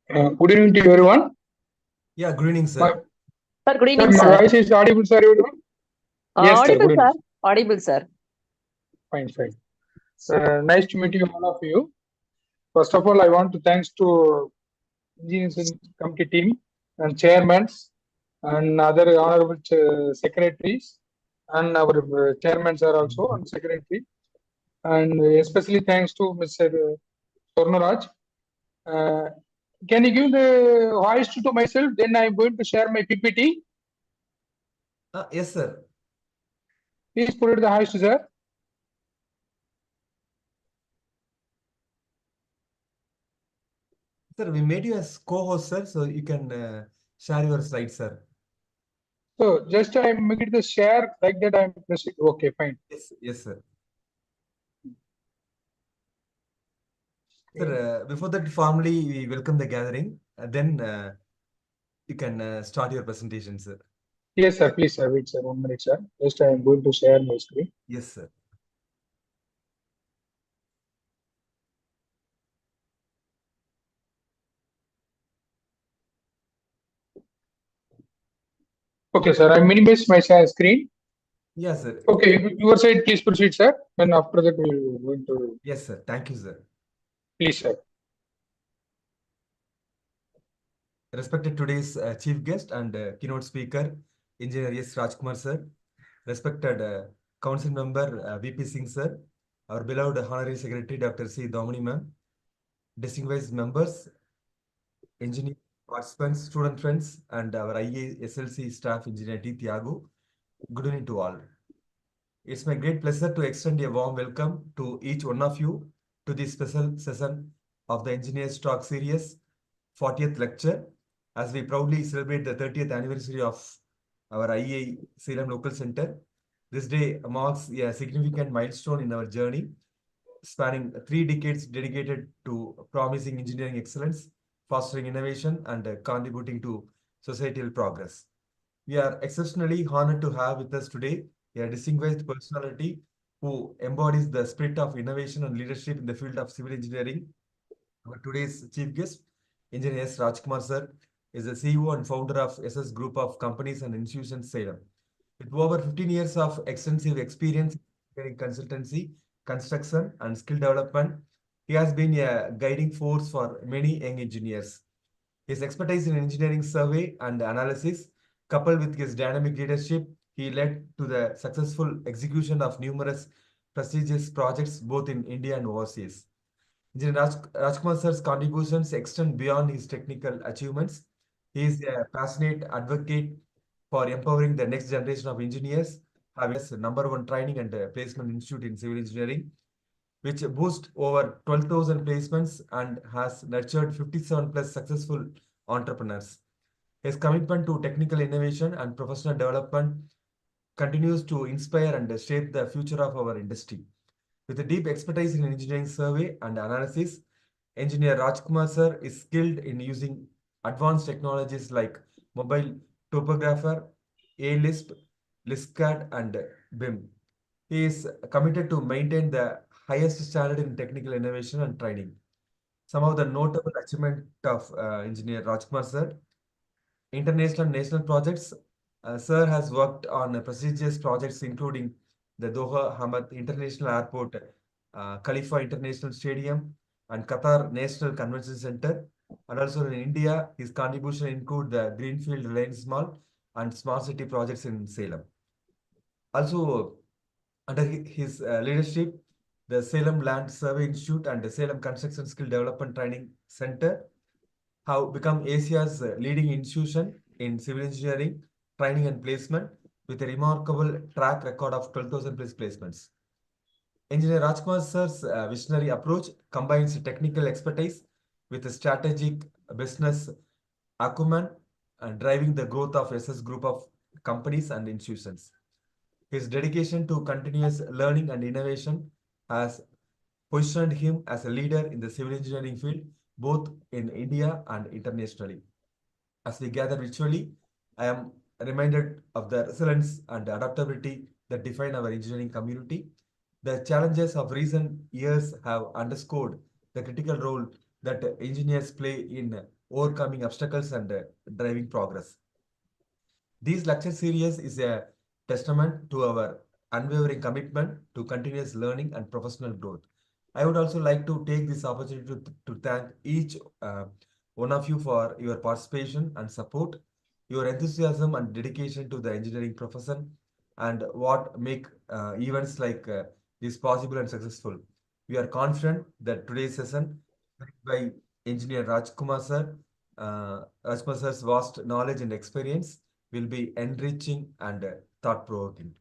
Good evening to everyone. Yeah, good evening, My, sir. Sir, good sir, evening, my sir. voice is audible, sir, everyone? Yes, sir, Audible, good evening. sir. Audible, sir. Fine, fine. Nice to meet you, all of you. First of all, I want to thanks to engineering committee team and chairmen and other honorable secretaries and our chairmen are also and secretary. And especially thanks to Mr. Sornaraj. Uh, can you give the voice to myself? Then I am going to share my PPT. Yes, sir. Please put it the voice, sir. Sir, we made you as co-host, sir, so you can share your slides, sir. So just I make it the share like that. I'm pressing. Okay, fine. Yes, sir. Sir, before that, formally we welcome the gathering. Then you can start your presentation, sir. Yes, sir. Please, sir. Wait, sir. 1 minute, sir. Just I am going to share my screen. Yes, sir. Okay, sir. I minimize my share screen. Yes, sir. Okay, your side, please proceed, sir. And after that, we will going to. Yes, sir. Thank you, sir. Please, sir. Respected today's chief guest and keynote speaker, Engineer S. Rajkumar, sir. Respected council member VP Singh, sir. Our beloved honorary secretary, Dr. C. Domini, ma'am. Distinguished members, engineer participants, student friends, and our IA SLC staff engineer T. Thiago. Good evening to all. It's my great pleasure to extend a warm welcome to each one of you to this special session of the Engineers Talk Series 40th lecture as we proudly celebrate the 30th anniversary of our IEA Salem Local Center. This day marks a significant milestone in our journey, spanning 3 decades dedicated to promising engineering excellence, fostering innovation, and contributing to societal progress. We are exceptionally honored to have with us today a distinguished personality who embodies the spirit of innovation and leadership in the field of civil engineering. Our today's chief guest, Engineer S. Rajkumar sir, is the CEO and founder of SS Group of Companies and Institutions Salem. With over 15 years of extensive experience in consultancy, construction, and skill development, he has been a guiding force for many young engineers. His expertise in engineering survey and analysis, coupled with his dynamic leadership, he led to the successful execution of numerous prestigious projects both in India and overseas. Engineer Rajkumar sir's contributions extend beyond his technical achievements. He is a passionate advocate for empowering the next generation of engineers, having the number one training and placement institute in civil engineering, which boasts over 12,000 placements and has nurtured 57 plus successful entrepreneurs. His commitment to technical innovation and professional development continues to inspire and shape the future of our industry. With a deep expertise in engineering survey and analysis, Engineer Rajkumar sir is skilled in using advanced technologies like mobile topographer, A-Lisp, ListCAD, and BIM. He is committed to maintain the highest standard in technical innovation and training. Some of the notable achievement of Engineer Rajkumar sir, international and national projects. Sir has worked on prestigious projects including the Doha Hamad International Airport, Khalifa International Stadium, and Qatar National Convention Center. And also in India, his contribution include the Greenfield Reliance Mall and Smart City projects in Salem. Also, under his leadership, the Salem Land Survey Institute and the Salem Construction Skill Development Training Center have become Asia's leading institution in civil engineering, training and placement with a remarkable track record of 12,000 plus placements. Engineer Rajkumar sir's visionary approach combines technical expertise with a strategic business acumen and driving the growth of SS group of companies and institutions. His dedication to continuous learning and innovation has positioned him as a leader in the civil engineering field, both in India and internationally. As we gather virtually, I am reminded of the resilience and adaptability that define our engineering community. The challenges of recent years have underscored the critical role that engineers play in overcoming obstacles and driving progress. This lecture series is a testament to our unwavering commitment to continuous learning and professional growth. I would also like to take this opportunity to thank each one of you for your participation and support, your enthusiasm and dedication to the engineering profession, and what make events like this possible and successful. We are confident that today's session, led by Engineer Rajkumar sir's vast knowledge and experience, will be enriching and thought-provoking.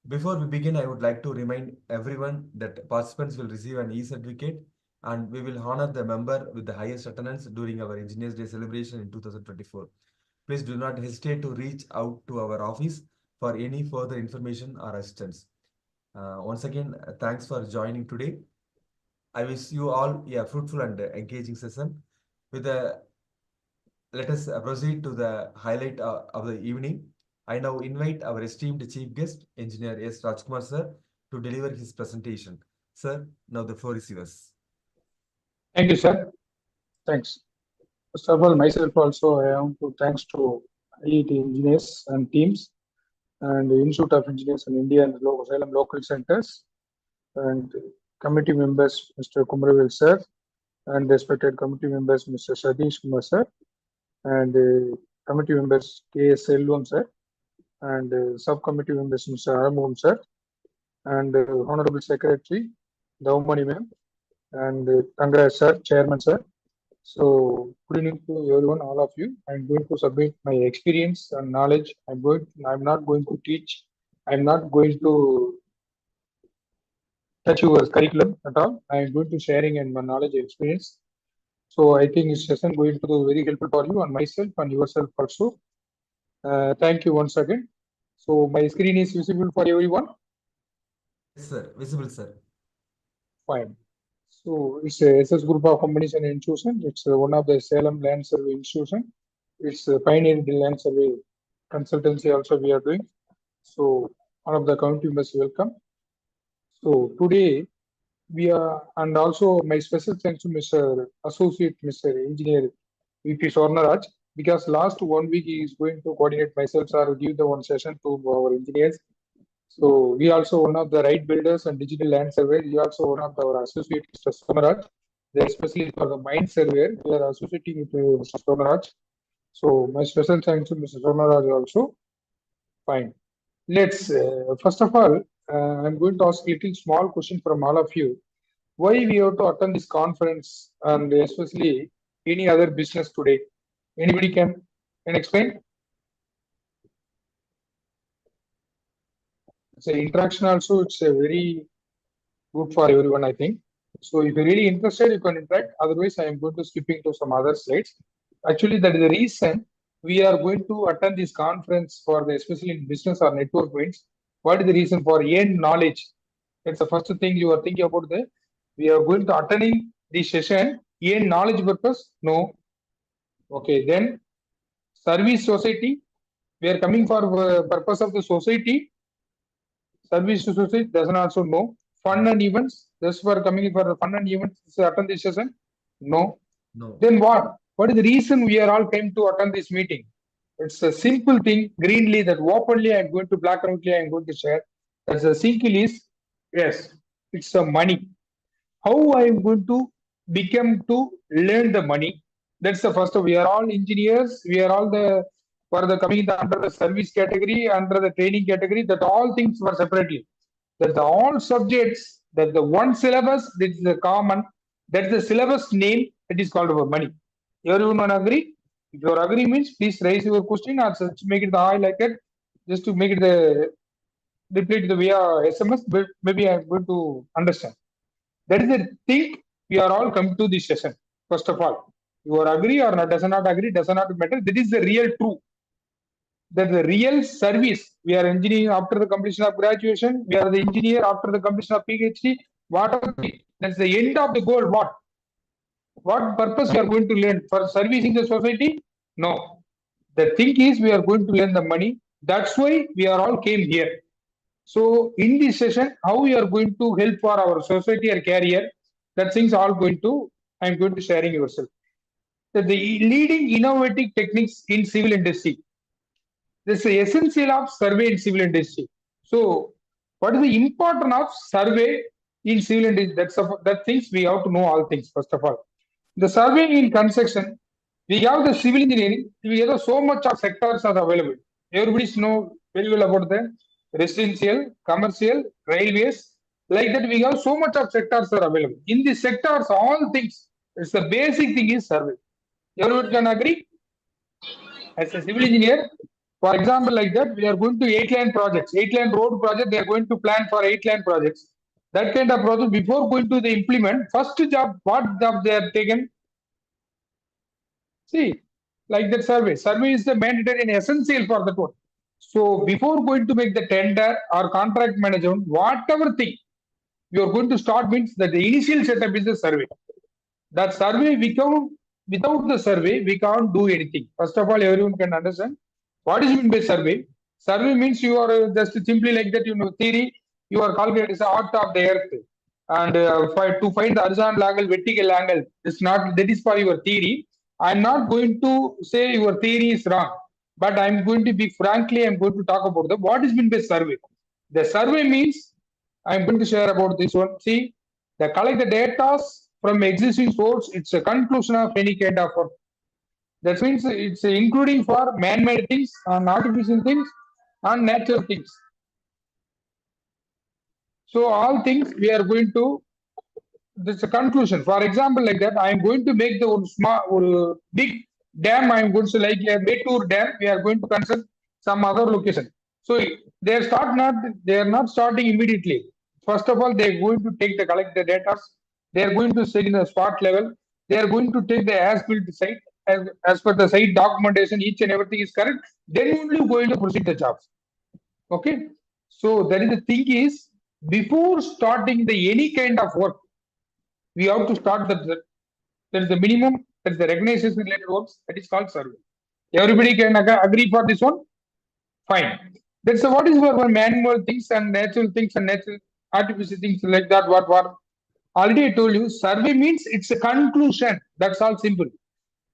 Before we begin, I would like to remind everyone that participants will receive an e-certificate and we will honor the member with the highest attendance during our Engineers Day celebration in 2024. Please do not hesitate to reach out to our office for any further information or assistance. Once again, thanks for joining today. I wish you all a fruitful and engaging session. Let us proceed to the highlight of the evening. I now invite our esteemed chief guest, Engineer S. Rajkumar sir, to deliver his presentation. Sir, now the floor is yours. Thank you, sir. Thanks. First of all, myself also, I want to thanks to IET engineers and teams and the Institute of Engineers in India and Salem local centers and committee members, Mr. Kumaravel sir, and respected committee members, Mr. Satish Kumar sir, and committee members, K.S. Selvam sir, and subcommittee members, Mr. Aramum sir, and Honorable Secretary, Daumani ma'am, and Congrats sir, Chairman sir. So, good evening to everyone, all of you. I'm going to submit my experience and knowledge. I'm not going to teach. I'm not going to touch your curriculum at all. I'm going to sharing and my knowledge and experience. So, I think this session going to be very helpful for you and myself and yourself also. Thank you once again. So, my screen is visible for everyone. Yes, sir. Visible, sir. Fine. So it's a SS Group of Companies and Institution. It's one of the Salem Land Survey Institution. It's a pioneering the land survey consultancy also we are doing. So all of the community members welcome. So today we are, and also my special thanks to Mr. Associate Mr. Engineer VP Swarnaraj, because last 1 week he is going to coordinate myself or give the one session to our engineers. So we also one of the right builders and digital land survey. We also one of our associate Mr. Somaraj. They especially for the mine surveyor, we are associating with Mr. Somaraj. So my special thanks to Mr. Somaraj also. Fine. Let's first of all, I'm going to ask a little small question from all of you. Why we have to attend this conference and especially any other business today? Anybody can explain? It's an interaction also. It's a very good for everyone, I think. So if you're really interested, you can interact. Otherwise, I am going to skipping to some other slides. Actually, that is the reason we are going to attend this conference for the especially in business or network means. What is the reason for end knowledge? That's the first thing you are thinking about. We are going to attending this session. End knowledge purpose? No. Okay, then service society. We are coming for purpose of the society. Service to society doesn't also know. Fun and events. Just for coming for fun and events to attend this session? No. Then what? What is the reason we are all came to attend this meeting? It's a simple thing. Greenly that openly I'm going to black and white I'm going to share. That's a simple is yes. It's the money. How I am going to become to learn the money? That's the first. We are all engineers. We are all the for the coming under the service category, under the training category. That all things were separately. That the all subjects, that the one syllabus that is the common, that's the syllabus name that is called about money. Everyone agree? If you agree means please raise your question or make it the I like it, just to make it the reply to the via SMS, but maybe I'm going to understand. That is the thing we are all come to this session. First of all, you are agree or not, does not agree, does not matter. That is the real true. That the real service. We are engineering after the completion of graduation. We are the engineer after the completion of PhD. Whatever. That's the end of the goal. What? What purpose we are going to learn for servicing the society? No. The thing is we are going to learn the money. That's why we are all came here. So in this session, how we are going to help for our society or career, that things all going to I'm going to sharing yourself. the leading innovative techniques in civil industry. This is the essential of survey in civil industry. So, what is the importance of survey in civil industry? That things we have to know all things first of all. The survey in construction, we have the civil engineering. We have so much of sectors are available. Everybody know very well about the residential, commercial, railways. Like that, we have so much of sectors are available. In these sectors, all things. It's the basic thing is survey. Everyone can agree. As a civil engineer, for example, like that, we are going to 8-lane projects, 8-lane road project. They are going to plan for 8-lane projects. That kind of project before going to the implement, first job, what job they are taken. See, like that survey. Survey is the mandatory and essential for the one. So before going to make the tender or contract management, whatever thing you are going to start means that the initial setup is the survey. That survey without the survey, we can't do anything. First of all, everyone can understand what is meant by survey. Survey means you are just simply like that, theory, you are calculating the art of the earth. And to find the horizontal angle, vertical angle, it's not, that is for your theory. I'm not going to say your theory is wrong, but I'm going to be frankly, I'm going to talk about what is meant by survey. The survey means, I'm going to share about this one. See, the collect the data from existing source, it's a conclusion of any kind of work. That means it's including for man-made things, and artificial things, and natural things. So all things we are going to, this is a conclusion. For example, like that, I am going to make the small, big dam. I am going to like a Metur dam. We are going to construct some other location. So they are not starting immediately. First of all, they are going to collect the data. They are going to stay in the spot level. They are going to take the as-built site as per the site documentation. Each and everything is correct. Then only going to proceed the jobs. Okay. So that is the thing is, before starting the any kind of work, we have to start that. There is the minimum. There is the recognition related works. That is called survey. Everybody can agree for this one. Fine. That's what is for manual things and natural things and natural artificial things like that. What already I told you. Survey means it's a conclusion. That's all simple.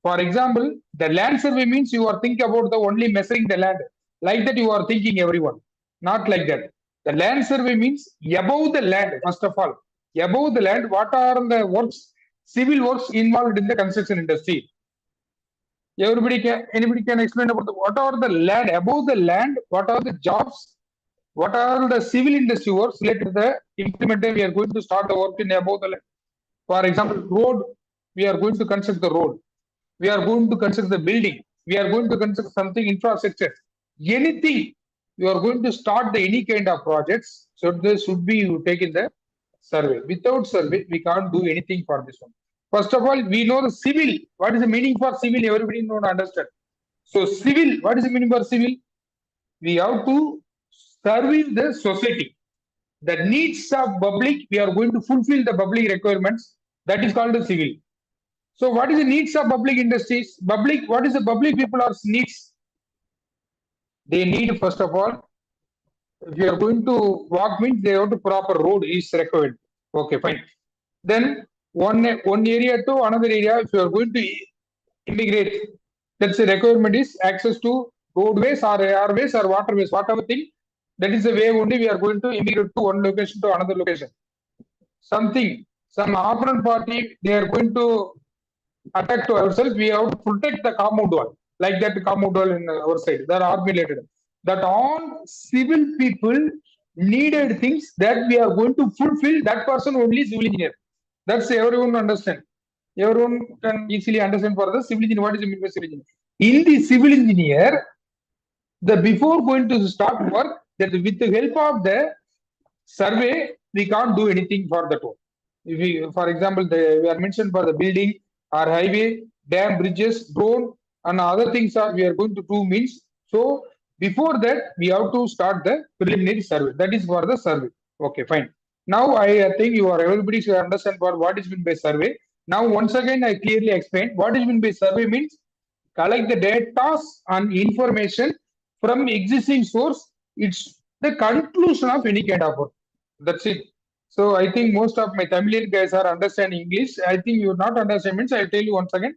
For example, the land survey means you are thinking about the only measuring the land. Like that you are thinking everyone. Not like that. The land survey means above the land, first of all. Above the land, what are the works, civil works involved in the construction industry? Anybody can explain about what are the land, above the land, what are the jobs, what are the civil industry works related to the implementation. We are going to start the work in above the land. For example, road, we are going to construct the road. We are going to construct the building. We are going to construct something infrastructure. Anything you are going to start any kind of projects, so there should be you take in the survey. Without survey, we can't do anything for this one. First of all, we know the civil. What is the meaning for civil? Everybody know to understand. So civil, what is the meaning for civil? We have to serve the society. The needs of public, we are going to fulfill the public requirements. That is called the civil. So what is the needs of public industries? Public, what is the public people are needs? They need, first of all, if you are going to walk means they have to proper road is required. Okay, fine. Then one area to another area, if you are going to immigrate, that's the requirement is access to roadways or airways or waterways, whatever thing. That is the way only we are going to immigrate to one location to another location. Something, some opponent party, they are going to attack to ourselves, we have to protect the compound wall. Like that compound wall in our side, that are army related. That all civil people needed things that we are going to fulfill, that person only civil engineer. That's everyone understand. Everyone can easily understand for the civil engineer. What is the meaning by civil engineer? In the civil engineer, the before going to start work, that with the help of the survey, we can't do anything for that one. If we, for example, we are mentioned for the building or highway, dam, bridges, drone, and other things are we are going to do means. So before that, we have to start the preliminary survey. That is for the survey. Okay, fine. Now I think you are everybody should understand for what is meant by survey. Now once again I clearly explained what is meant by survey means collect the data and information from existing source. It's the conclusion of any kind of work. That's it. So I think most of my Tamilian guys are understanding English. I think you not understand means I'll tell you once again.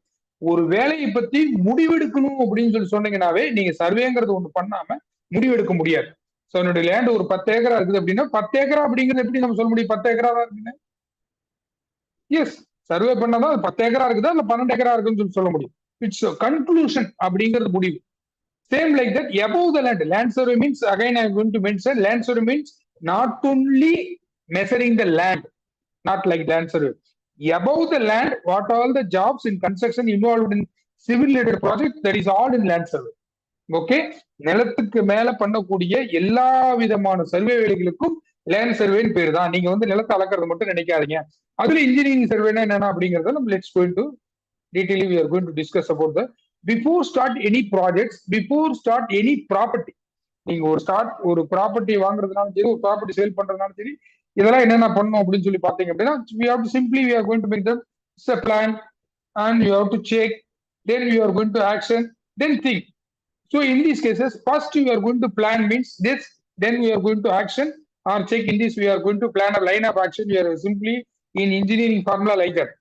ஒரு வேலையை பத்தி முடிவெடுக்கணும் அப்படின்னு சொல்லி சொன்னீங்கன்னாவே நீங்க சர்வேங்கிறது ஒண்ணு பண்ணாம முடிவெடுக்க முடியாது. சோ என்னுடைய லேண்ட் ஒரு 10 ஏக்கரா இருக்குது அப்படின்னா 10 ஏக்கரா அப்படிங்கிறது எப்படி நம்ம சொல்ல முடியும் 10 ஏக்கரா தான் இருக்குன்னு? எஸ், சர்வே பண்ணாதான் அது 10 ஏக்கரா இருக்குதா இல்ல 12 ஏக்கரா இருக்குன்னு சொல்லி சொல்ல முடியும். இட்ஸ் கன்க்ளூஷன் அப்படிங்கிறது முடிவு. Same like that, above the land. Land survey means, again I am going to mention, land survey means not only measuring the land, not like land survey. Above the land, what all the jobs in construction involved in civil related project, that is all in land survey. Okay, நிலத்துக்கு மேல பண்ணக்கூடிய எல்லா விதமான survey வேலைகளுக்கும் land சர்வேன்னு பேரு தான். நீங்க வந்து நிலத்தை அளக்கிறது மட்டும் நினைக்காதீங்க. அதுல இன்ஜினியரிங் சர்வேனா என்னன்னா அப்படிங்கறத நம்ம let's going to டீடைலி we are going to discuss about the before start any projects, before start any property. நீங்க ஒரு ப்ராப்பர்ட்டி வாங்குறதுனாலும் சரி, ஒரு ப்ராப்பர்ட்டி சேல் பண்றதுனாலும் சரி, இதெல்லாம் என்னென்ன பண்ணணும் அப்படின்னு சொல்லி பாத்தீங்க அப்படின்னா, we have to simply we are going to make them a plan and you have to check, then you are going to action, then think. So in these cases, first you are going to plan means this, then we are going to action or check. In this we are going to plan a line of action. We are simply in engineering formula like that.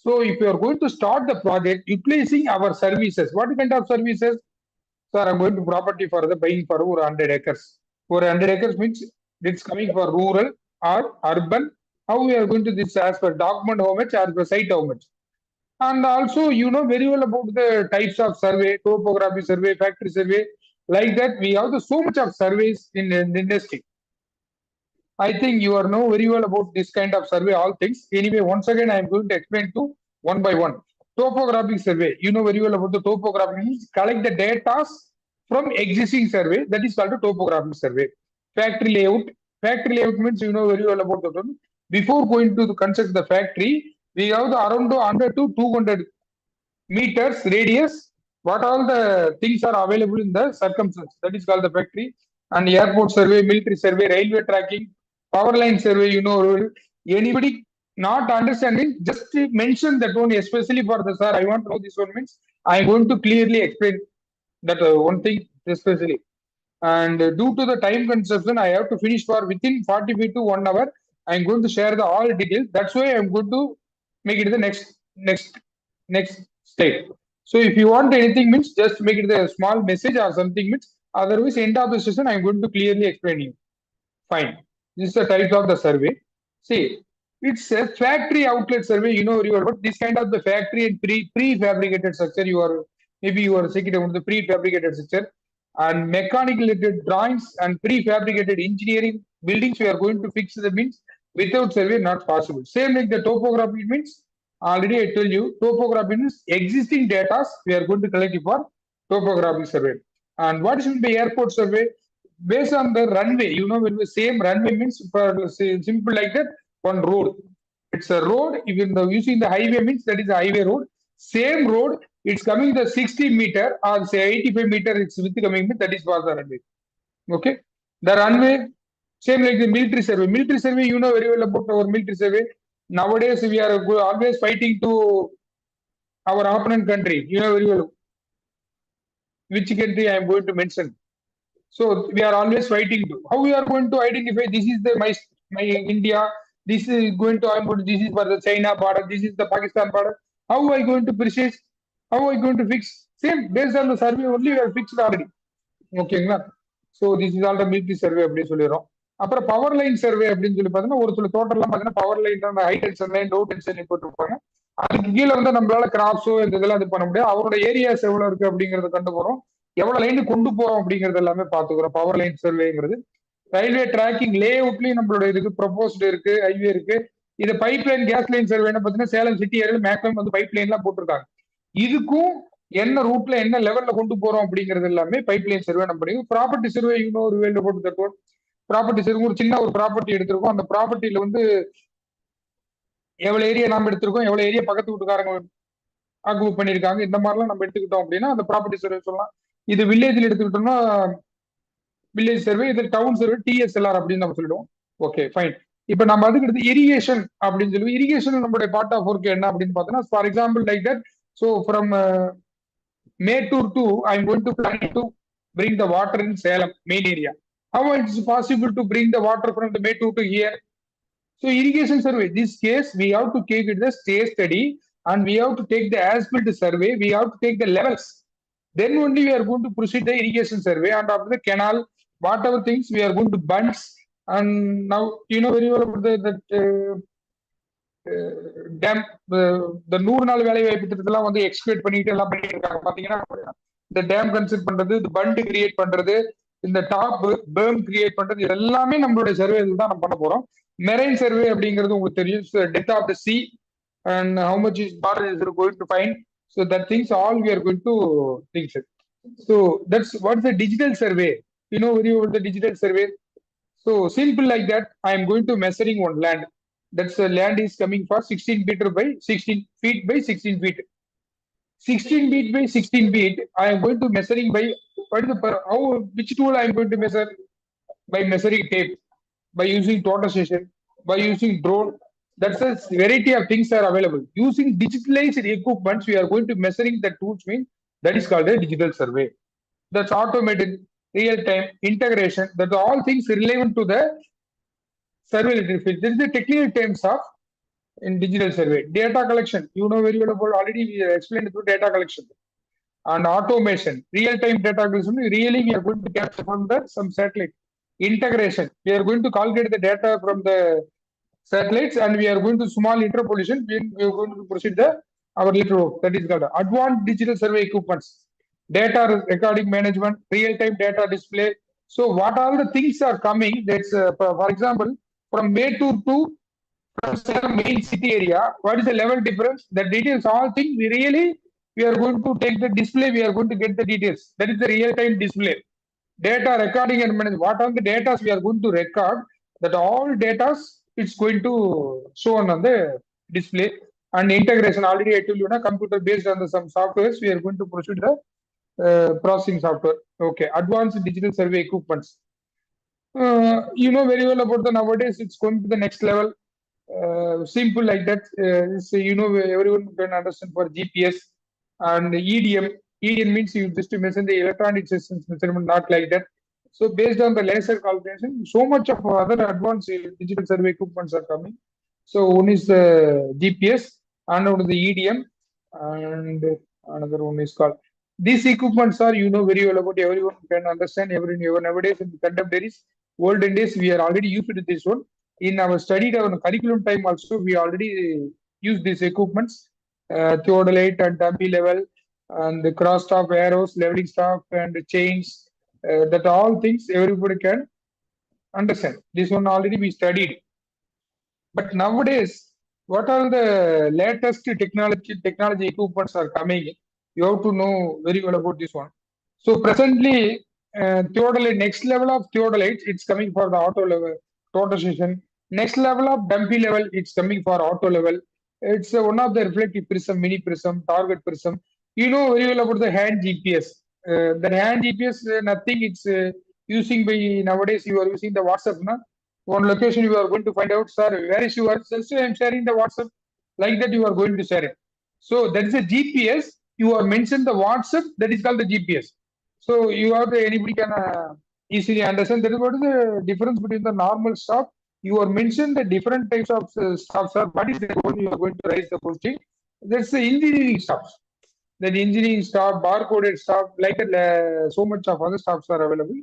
So if you are going to start the project utilizing our services, what kind of services? Sir, I'm going to property for the buying for 100 acres. For 100 acres means it's coming for rural or urban. How we are going to this as per document how much, as per site how much. And also you know very well about the types of survey, topography survey, factory survey, like that. We have so much of surveys in the industry. I think you are know very well about this kind of survey, all things. Anyway, once again, I am going to explain to one by one. Topographic survey, you know very well about the topography means collect the data from existing survey, that is called a topographic survey. Factory layout, factory layout means you know very well about the term. Before going to construct the factory, we have the around 100 to 200 meters radius, what all the things are available in the circumference, that is called the factory. And airport survey, military survey, railway tracking, power line survey, you know, anybody not understanding, just mention that one, especially for the sir, I want to know this one means I'm going to clearly explain that one thing especially. And due to the time consumption, I have to finish for within 45 to 1 hour. I'm going to share the all details. That's why I'm going to make it the next step. So if you want anything means just make it a small message or something means, otherwise end of the session I'm going to clearly explain you. Fine. This is the type of the survey. See, it's a factory outlet survey. You know, but this kind of the factory and prefabricated structure, you are maybe you are second on the prefabricated structure and mechanical related drawings and prefabricated engineering buildings. We are going to fix the means without survey not possible. Same like the topography means, already I tell you, topography means existing data we are going to collect for topography survey. And what should be airport survey? Based on the runway, you know, when the same runway means for simple like that, one road. It's a road. Even though using the highway means that is a highway road. Same road, it's coming the 60 meter or say 85 meter, it's with coming, that is for the runway. Okay. The runway, same like the military survey. Military survey, you know very well about our military survey. Nowadays, we are always fighting to our opponent country. You know very well which country I am going to mention. So we are always fighting to. How we are going to identify this is the my India, this is going to this is for the China border, this is the Pakistan border. How are I going to precise? How are I going to fix? Same based on the survey only we are fixed already. Okay, so this is all the military survey அப்படின்னு சொல்லிடுறோம். அப்புறம் power line survey அப்படின்னு சொல்லி பார்த்தீங்கன்னா ஒரு சில தோட்டம்லாம் பார்த்தீங்கன்னா power line high tension line low tension line போட்டுருப்பாங்க. அதுக்கு கீழே வந்து நம்மளால கிராப்ஸோ இந்த இதெல்லாம் இது பண்ண முடியாது. அவரோட ஏரியாஸ் எவ்வளவு இருக்கு அப்படிங்கறத கண்டு போறோம். எவ்வளவு லைன் கொண்டு போறோம் அப்படிங்கறது எல்லாமே பாத்துக்கிறோம். பவர் லைன் சர்வேங்கிறது ரயில்வே டிராக்கிங் லே அவுட்லயும் நம்மளோட இதுக்கு ப்ரொபோஸ்ட் இருக்கு, ஹைவே இருக்கு. இது pipeline gas line survey பாத்தீங்கன்னா சேலம் சிட்டி ஏரியா மேக்ஸிமம் வந்து பைப் லைன் எல்லாம் போட்டிருக்காங்க. இதுக்கும் என்ன ரூட்ல என்ன லெவல்ல கொண்டு போறோம் அப்படிங்கிறது எல்லாமே பைப் லைன் சர்வே நம்ம படிக்கும். ப்ராப்பர்ட்டி சர்வே இன்னொரு வேல்டு போட்டு தருவோம். ப்ராப்பர்ட்டி சர்வே ஒரு சின்ன ஒரு ப்ராப்பர்ட்டி எடுத்திருக்கோம். அந்த ப்ராப்பர்ட்டியில வந்து எவ்வளவு ஏரியா நாம எடுத்திருக்கோம், எவ்வளவு ஏரியா பக்கத்து வீட்டுக்காரங்க ஆக்குபை பண்ணிருக்காங்க, இந்த மாதிரிலாம் நம்ம எடுத்துக்கிட்டோம் அப்படின்னா அந்த ப்ராப்பர்ட்டி சர்வே சொல்லலாம். இது வில்லேஜ்ல எடுத்துக்கிட்டோம்னா வில்லேஜ் சர்வே, இது டவுன் சர்வே TSLR அப்படின்னு நம்ம சொல்லிடுவோம். Okay fine. இப்ப நம்ம அதுக்கு எடுத்து இரிகேஷன் அப்படின்னு சொல்லி, இரிகேஷன் நம்மளுடைய பார்ட் ஆஃப் ஒர்க் என்ன அப்படின்னு பார்த்தோம்னா, for example like that, so from Mettur to I'm going to plan to bring the water in Salem main area. How it is possible to bring the water from the Mettur to here? So irrigation survey, this case we have to take it the state study and we have to take the as-built survey, we have to take the levels. Then only we are going to proceed the irrigation survey, and after the canal, whatever things we are going to bunch. And now you know very well about that dam இந்த 100 நாள் வேலை வாய்ப்பு திட்டத்தெல்லாம் வந்து exploit பண்ணிட்டு எல்லாம் பண்ணிட்டு இருக்காங்க. பாத்தீங்கன்னா இந்த டேம் கன்ஸ்ட்ரக்ட் பண்றது, இந்த பண்டு கிரியேட் பண்றது, இந்த டாப் பேர்ம் கிரியேட் பண்றது, இது எல்லாமே நம்மளுடைய சர்வேல தான் நம்ம பண்ண போறோம். மெரைன் சர்வே அப்படிங்கிறது உங்களுக்கு தெரியும், depth of the sea and how much is water is going to find. So that things all we are going to think it. So that's what's the digital survey. You know very well the digital survey. So simple like that. I am going to measuring one land. That's the land is coming for 16 meter by 16 feet by 16 feet. 16 feet by 16 feet. I am going to measuring by what is the how which tool I am going to measure? By measuring tape, by using total station, by using drone. That's a variety of things are available. Using digitalized equipments, we are going to measuring the tools means that is called a digital survey. That's automated, real time, integration. That's all things relevant to the survey. This is the technical terms of in digital survey. Data collection, you know very well about already we explained through data collection. And automation, real time data collection, really we are going to capture from the some satellite. Integration, we are going to calculate the data from the satellites and we are going to small interpolation. We are going to proceed the our little work. That is called advanced digital survey equipments, data recording management, real time data display. So what all the things are coming? That's for example, from Mettur to main city area, what is the level difference? The details, all things we are going to take the display. We are going to get the details. That is the real time display. Data recording and management. What are the data we are going to record? That all data it's going to show on the display. And integration, already I told you, computer based on the some softwares, we are going to proceed the processing software. Okay, advanced digital survey equipments. You know very well about the nowadays, it's going to the next level. Simple like that. So you know everyone can understand for GPS and EDM. EDM means you just mention the electronic systems measurement, not like that. So based on the laser calculation, so much of other advanced digital survey equipments are coming. So one is the GPS, another the EDM, and another one is called. These equipments are, you know very well about, everyone can understand. Everyone nowadays in the contemporaries, olden days, we are already used to this one. In our study, our curriculum time also, we already use these equipments, theodolite and dummy level, and the cross staff arrows, leveling staff, and the chains. That all things everybody can understand. This one already we studied. But nowadays, what are the latest technology equipments are coming? You have to know very well about this one. So presently, theodolite, next level of theodolite, it's coming for the auto level, total station. Next level of dumpy level, it's coming for auto level. It's one of the reflective prism, mini prism, target prism. You know very well about the hand GPS. The hand GPS, nothing. It's using by nowadays. You are using the WhatsApp, na? One location you are going to find out, sir. Where is your? So I am sharing the WhatsApp. Like that, you are going to share it. So that is a GPS. You are mentioned the WhatsApp. That is called the GPS. So you have to, anybody can easily understand. That is what is the difference between the normal stop. You are mentioned the different types of stops. Sir, what is the one you are going to raise the question? That's the engineering stops. Then engineering stop, barcoded stop, like so much of other stops are available.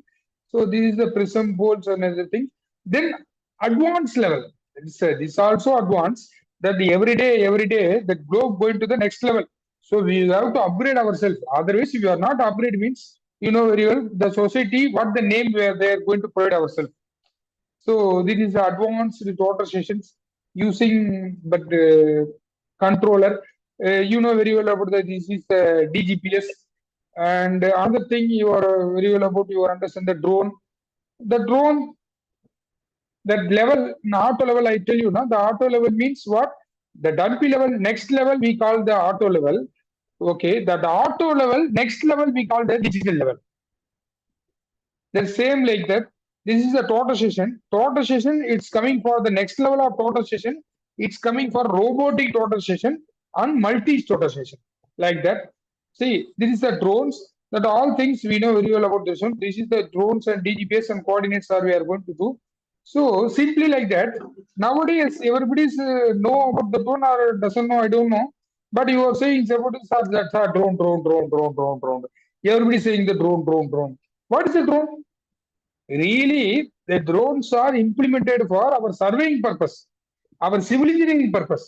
So this is the prism bolts and everything. Then advanced level. This also advanced. That the every day the globe going to the next level. So we have to upgrade ourselves. Otherwise, if you are not upgrade means, you know very well, the society, what the name where they are going to provide ourselves. So this is the advanced total stations using but controller. You know very well about that. This is the DGPS. And another thing you are very well about, you understand the drone. The drone, that level, in auto level, I tell you now, the auto level means what? The dumpy level, next level we call the auto level. Okay, the auto level, next level we call the digital level. The same like that. This is the total station. Total station, it's coming for the next level of total station. It's coming for robotic total station and multi total station. Like that. See, this is the drones. That all things we know very well about this one. This is the drones and DGPS and coordinates are we are going to do. So simply like that. Nowadays, everybody's know about the drone or doesn't know. I don't know. But you are saying about that's a drone. Everybody saying the drone. What is a drone? Really, the drones are implemented for our surveying purpose, our civil engineering purpose.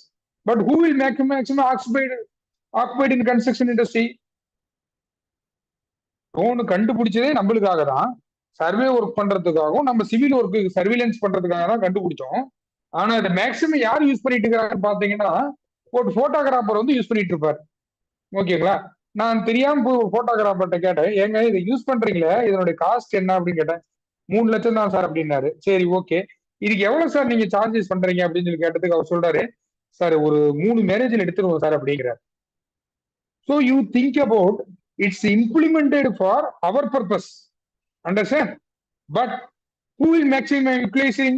But who will maximum occupied in construction industry? Drone கண்டுபிடிச்சதே நம்மளுக்காக தான், survey work பண்றதுக்காகவும் நம்ம civil work surveillance பண்றதுக்காக தான் கண்டுபிடிச்சோம். ஆனா இதை maximum யார் யூஸ் பண்ணிட்டு இருக்காங்கன்னு பாத்தீங்கன்னா ஒரு போட்டோகிராஃபர் வந்து யூஸ் பண்ணிட்டு இருப்பாரு. ஓகேங்களா? நான் தெரியாம போய் ஒரு போட்டோகிராஃபர்கிட்ட கேட்டேன், ஏங்க இதை யூஸ் பண்றீங்களே, இதனுடைய காஸ்ட் என்ன அப்படின்னு கேட்டேன். 3 லட்சம் தான் சார் அப்படின்னாரு. சரி ஓகே, இதுக்கு எவ்வளவு சார் நீங்க சார்ஜஸ் பண்றீங்க அப்படின்னு சொல்லி கேட்டதுக்கு அவர் சொல்றாரு, சார் ஒரு 3 மேரேஜில் எடுத்துருவோம் சார் அப்படிங்கிறார். So you think about it's implemented for our purpose, understand? But who will maximum utilizing?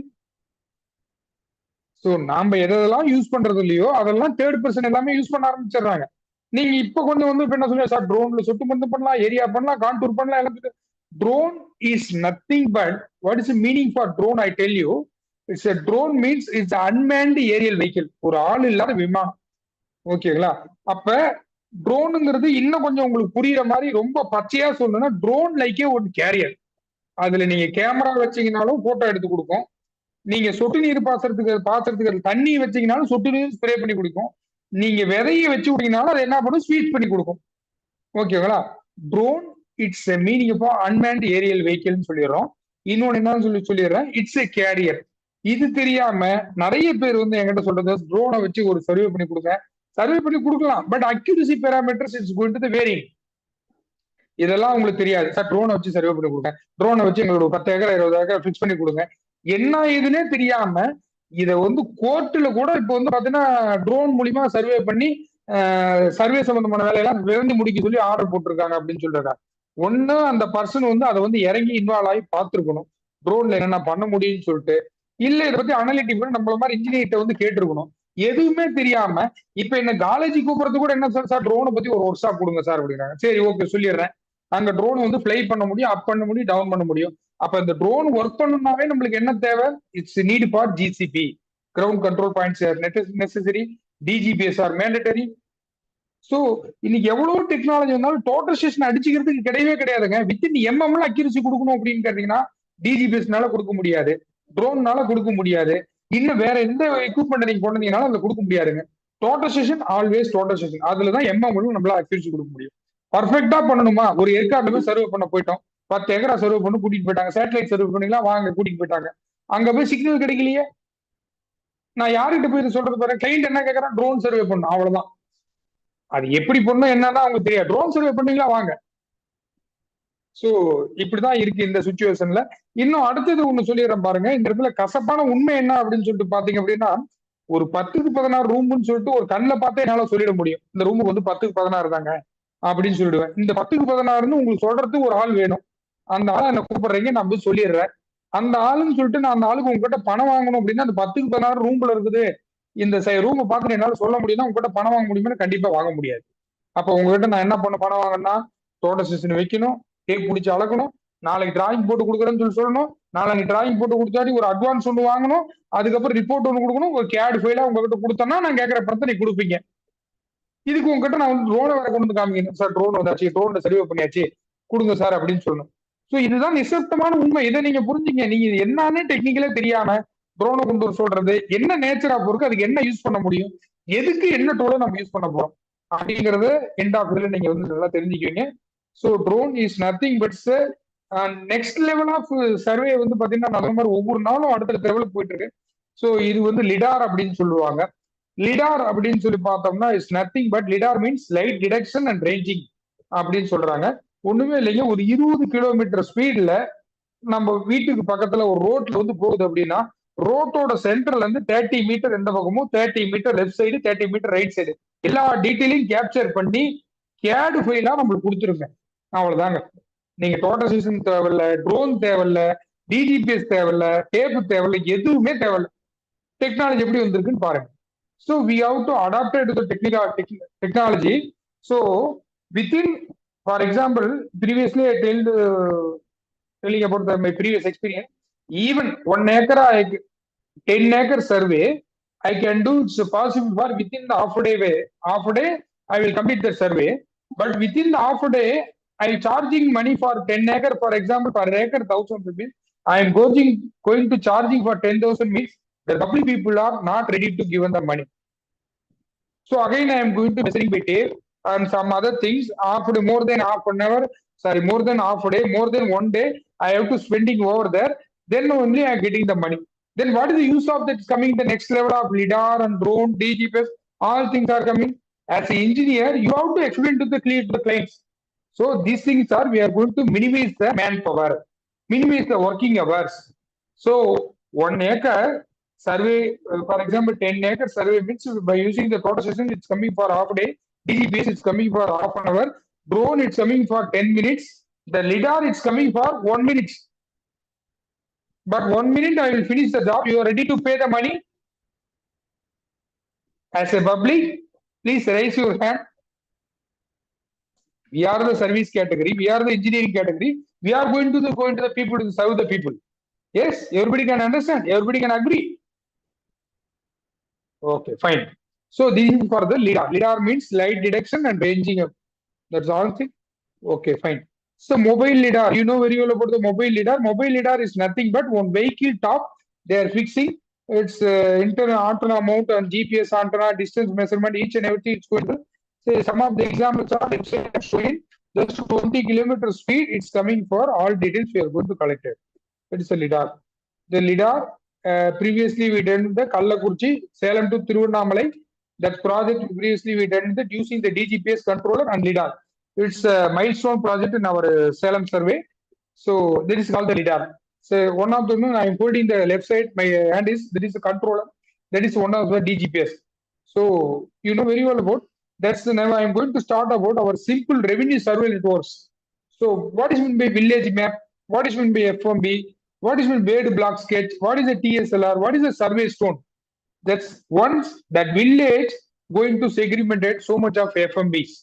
So நாம எதெல்லாம் யூஸ் பண்றது இல்லையோ அதெல்லாம் தேர்ட் பர்சன் எல்லாமே யூஸ் பண்ண ஆரம்பிச்சிடுறாங்க. நீங்க இப்ப கொஞ்சம் வந்து என்ன சொல்லுங்க சார், ட்ரோன்ல சொட்டு மருந்து பண்ணலாம், ஏரியா பண்ணலாம், கான்டூர் பண்ணலாம், எல்லாம். Drone is nothing but what is meaning for drone? I tell you, it's a drone means it's unmanned aerial vehicle, ஒரு ஆள் இல்லாத விமானம். ஓகேங்களா? அப்ப ட்ரோனுங்கிறது இன்னும் கொஞ்சம் உங்களுக்கு புரியுற மாதிரி ரொம்ப பச்சையா சொல்லணும்னா, ட்ரோன் லைக்கே ஒரு கேரியர். அதுல நீங்க கேமரா வச்சீங்கனாலும் போட்டோ எடுத்து கொடுக்கும், நீங்க சொட்டு நீர் பாசறதுக்கு தண்ணி வச்சீங்கனாலும் சொட்டு நீர் ஸ்ப்ரே பண்ணி கொடுக்கும், நீங்க விதையை வச்சு விட்டீங்கனாலும் அது என்ன பண்ணும், ஸ்வீட் பண்ணி கொடுக்கும். ஓகேங்களா? Drone it's a meaning of unmanned aerial வெஹிக்கிள்னு சொல்லிடுறோம். இன்னொன்னு என்னன்னு சொல்லிடுறேன், இட்ஸ் எ கேரியர். இது தெரியாம நிறைய பேர் வந்து என்கிட்ட சொல்றது, ட்ரோனை வச்சு ஒரு சர்வே பண்ணி கொடுங்க. சர்வே பண்ணி கொடுக்கலாம், but accuracy parameters it's going to the varying. இதெல்லாம் உங்களுக்கு தெரியாது சார். ட்ரோனை வச்சு சர்வே பண்ணி கொடுங்க, ட்ரோனை வச்சு எங்களோட 10 ஏக்கர் 20 ஏக்கர் ஃபிக்ஸ் பண்ணி கொடுங்க, என்ன இதுன்னே தெரியாம இதை வந்து கோர்ட்டுல கூட இப்போ வந்து பாத்தீங்கன்னா ட்ரோன் மூலியமா சர்வே பண்ணி சர்வே சம்பந்தமான வேலையெல்லாம் விரைந்து முடிக்க சொல்லி ஆர்டர் போட்டிருக்காங்க அப்படின்னு சொல்றாங்க. ஒண்ணு அந்த பர்சன் வந்து அதை வந்து இறங்கி இன்வால்வ் ஆகி பார்த்துருக்கணும், ட்ரோன்ல என்னென்ன பண்ண முடியும்னு சொல்லிட்டு. இல்ல இதை பத்தி அனலிட்டிக் பண்ணி நம்மள மாதிரி இன்ஜினியர்கிட்ட வந்து கேட்டிருக்கணும். எதுவுமே தெரியாம இப்ப என்ன காலேஜ் கூப்பிடுறது கூட என்ன சார், ட்ரோனை பத்தி ஒரு ஒர்க் ஷாப் கொடுங்க சார் அப்படிங்கிறாங்க. சரி ஓகே சொல்லிடுறேன், நாங்க ட்ரோன் வந்து ஃபிளை பண்ண முடியும், அப் பண்ண முடியும், டவுன் பண்ண முடியும். அப்ப இந்த ட்ரோன் ஒர்க் பண்ணணும்னாவே நம்மளுக்கு என்ன தேவை? It's need for GCP, ground control points necessary, DGPS are mandatory. So இன்னைக்கு எவ்வளவு டெக்னாலஜி வந்தாலும் டோட்டல் ஸ்டேஷன் அடிச்சுக்கிறதுக்கு கிடையவே கிடையாதுங்க. வித்தின் எம்எம்ல அக்யூரசி கொடுக்கணும் அப்படின்னு கேட்டீங்கன்னா டிஜிபிஎஸ்னால கொடுக்க முடியாது, ட்ரோன்னால கொடுக்க முடியாது, இன்னும் வேற எந்த எக்யூப்மெண்ட் நீங்க கொண்டு வந்தீங்கனாலும் அதுல கொடுக்க முடியாதுங்க. Total station always total station, அதுலதான் எம்எம் நம்மளால அக்யூரசி கொடுக்க முடியும். பர்ஃபெக்டா பண்ணணுமா, ஒரு ஏற்காடுல போய் சர்வே பண்ண போயிட்டோம், 10 ஏக்கரா சர்வே பண்ணி கூட்டிட்டு போயிட்டாங்க, சேட்டலைட் சர்வே பண்ணீங்களா வாங்க கூட்டிட்டு போயிட்டாங்க, அங்க போய் சிக்னல் கிடைக்கலையே, நான் யார்கிட்ட போய் சொல்றது பாருங்க, கிளைண்ட் என்ன கேட்கறான், ட்ரோன் சர்வே பண்ணும், அவ்வளவுதான். அது எப்படி பண்ணணும் என்னன்னா அவங்களுக்கு தெரியாது, ட்ரோன் சர்வே பண்ணீங்களா வாங்க. சோ இப்படிதான் இருக்கு இந்த சுச்சுவேஷன்ல. இன்னும் அடுத்தது ஒண்ணு சொல்லிடுறேன் பாருங்க, இந்த இடத்துல கசப்பான உண்மை என்ன அப்படின்னு சொல்லிட்டு பாத்தீங்க அப்படின்னா, ஒரு 10க்கு 16 ரூம்னு சொல்லிட்டு ஒரு கண்ணில் பார்த்தே என்னால சொல்லிட முடியும், இந்த ரூமுக்கு வந்து 10க்கு 16 தாங்க அப்படின்னு சொல்லிடுவேன். இந்த 10க்கு 16ன்னு உங்களுக்கு சொல்றதுக்கு ஒரு ஆள் வேணும், அந்த ஆளை என்ன கூப்பிடுறீங்க, நான் போய் சொல்லிடுறேன். அந்த ஆளுன்னு சொல்லிட்டு நான் அந்த ஆளுக்கு உங்ககிட்ட பணம் வாங்கணும் அப்படின்னா, அந்த 10க்கு 16 ரூம்ல இருக்குது, இந்த ரூமை பார்த்துட்டு என்னால சொல்ல முடியும்னா உங்ககிட்ட பணம் வாங்க முடியுமா? கண்டிப்பா வாங்க முடியாது. அப்ப உங்ககிட்ட நான் என்ன பண்ண பணம் வாங்கினா, டோட்டல் ஸ்டேஷன் வைக்கணும், டேப் பிடிச்சி அளக்கணும், நாளைக்கு டிராயிங் போட்டு கொடுக்குறேன்னு சொல்லி சொல்லணும், நாளைக்கு டிராயிங் போட்டு கொடுத்தாடி ஒரு அட்வான்ஸ் ஒன்று வாங்கணும், அதுக்கப்புறம் ரிப்போர்ட் ஒன்று கொடுக்கணும், ஒரு கேட் ஃபைலா உங்ககிட்ட கொடுத்தோன்னா நான் கேட்கற பணத்தை நீ கொடுப்பீங்க. இதுக்கு உங்ககிட்ட நான் வந்து ட்ரோனை வேற கொண்டு வந்து காமிக்கணும், சார் ட்ரோன் வந்தாச்சு, ட்ரோன்ல சர்வே பண்ணியாச்சு கொடுங்க சார் அப்படின்னு சொல்லணும். ஸோ இதுதான் நிசப்தமான உண்மை. இதை நீங்க புரிஞ்சுங்க. நீங்க என்னன்னு டெக்னிக்கலே தெரியாம ட்ரோனை கொண்டு வர சொல்றது என்ன நேச்சர் ஆஃப் ஒர்க், அதுக்கு என்ன யூஸ் பண்ண முடியும், எதுக்கு என்ன டூலை நம்ம யூஸ் பண்ண போறோம் அப்படிங்கறது எண்ட் ஆஃப் இதுல நீங்க வந்து நல்லா தெரிஞ்சுக்குவீங்க. So drone is nothing but next level of survey வந்து பாத்தீங்கன்னா நல்ல மாதிரி ஒவ்வொரு நாளும் அடுத்த லெவலுக்கு போயிட்டு இருக்கு. ஸோ இது வந்து லிடார் அப்படின்னு சொல்லுவாங்க. லிடார் அப்படின்னு சொல்லி பார்த்தோம்னா it's nothing but lidar means light detection and ranging அப்படின்னு சொல்றாங்க. ஒண்ணுமே இல்லைங்க, ஒரு 20 கிலோமீட்டர் ஸ்பீட்ல நம்ம வீட்டுக்கு பக்கத்துல ஒரு ரோட்ல வந்து போகுது அப்படின்னா, ரோட்டோட சென்டர்ல இருந்து 30 மீட்டர் எந்த பக்கமும், 30 metre left side, 30 metre right side, எல்லா டீட்டெயிலையும் கேப்சர் பண்ணி கேடு ஃபைலா நம்மளுக்கு கொடுத்துருங்க. அவ்வளவுதாங்க. நீங்க டோட்டல் ஸ்டேஷன் தேவையில்ல, ட்ரோன் தேவையில்ல, டிஜிபிஎஸ் தேவையில்ல, டேப் தேவையில்ல, எதுவுமே தேவையில்ல. டெக்னாலஜி எப்படி வந்திருக்குன்னு பாருங்க. So we have to adapt to the technology. So within, for example, previously I telling about my previous experience, even 1 acre 10 acre survey, I can do, it's possible for within the half a day way. Half a day, I will complete the survey. But within the half a day, I am charging money for 10 acre, for example, per acre 1,000 rupees. I am going to charging for 10,000 means the public people are not ready to give the money. So again, I am going to measuring by tape and some other things. After more than half an hour, sorry, more than half a day, more than one day, I have to spending over there. Then only I am getting the money. Then what is the use of that coming the next level of lidar and drone, DGPS, all things are coming. As an engineer, you have to explain to the clients. So these things are, we are going to minimize the manpower, minimize the working hours. So 1 acre survey, for example, 10 acre survey means by using the total session, it's coming for half a day. DGPS is coming for half an hour. Drone, it's coming for 10 minutes. The lidar, it's coming for 1 minute. But 1 minute, I will finish the job. You are ready to pay the money? As a public, please raise your hand. We are the service category. We are the engineering category. We are going to the people to serve the people. Yes, everybody can understand. Everybody can agree. Okay, fine. So this is for the lidar. Lidar means light detection and ranging up. That's all thing. Okay, fine. So mobile lidar, you know very well about the mobile lidar. Mobile lidar is nothing but one vehicle top. They are fixing its internal antenna mount and GPS antenna, distance measurement, each and everything. It's going to say some of the examples are showing just 20 kilometer speed. It's coming for all details we are going to collect it. That is a lidar. The lidar, previously we done the Kallakurchi, Salem to Tiruvannamalai. That project previously we done that using the DGPS controller and lidar. It's a milestone project in our Salem survey. So that is called the lidar. So one of them I am holding the left side. My hand is that is a controller. That is one of the DGPS. So you know very well about. That's the now I am going to start about our simple revenue survey networks. So what is meant by village map? What is meant by FMB? What is meant by block sketch? What is a TSLR? What is a survey stone? That's once that village going to segregated so much of FMBs.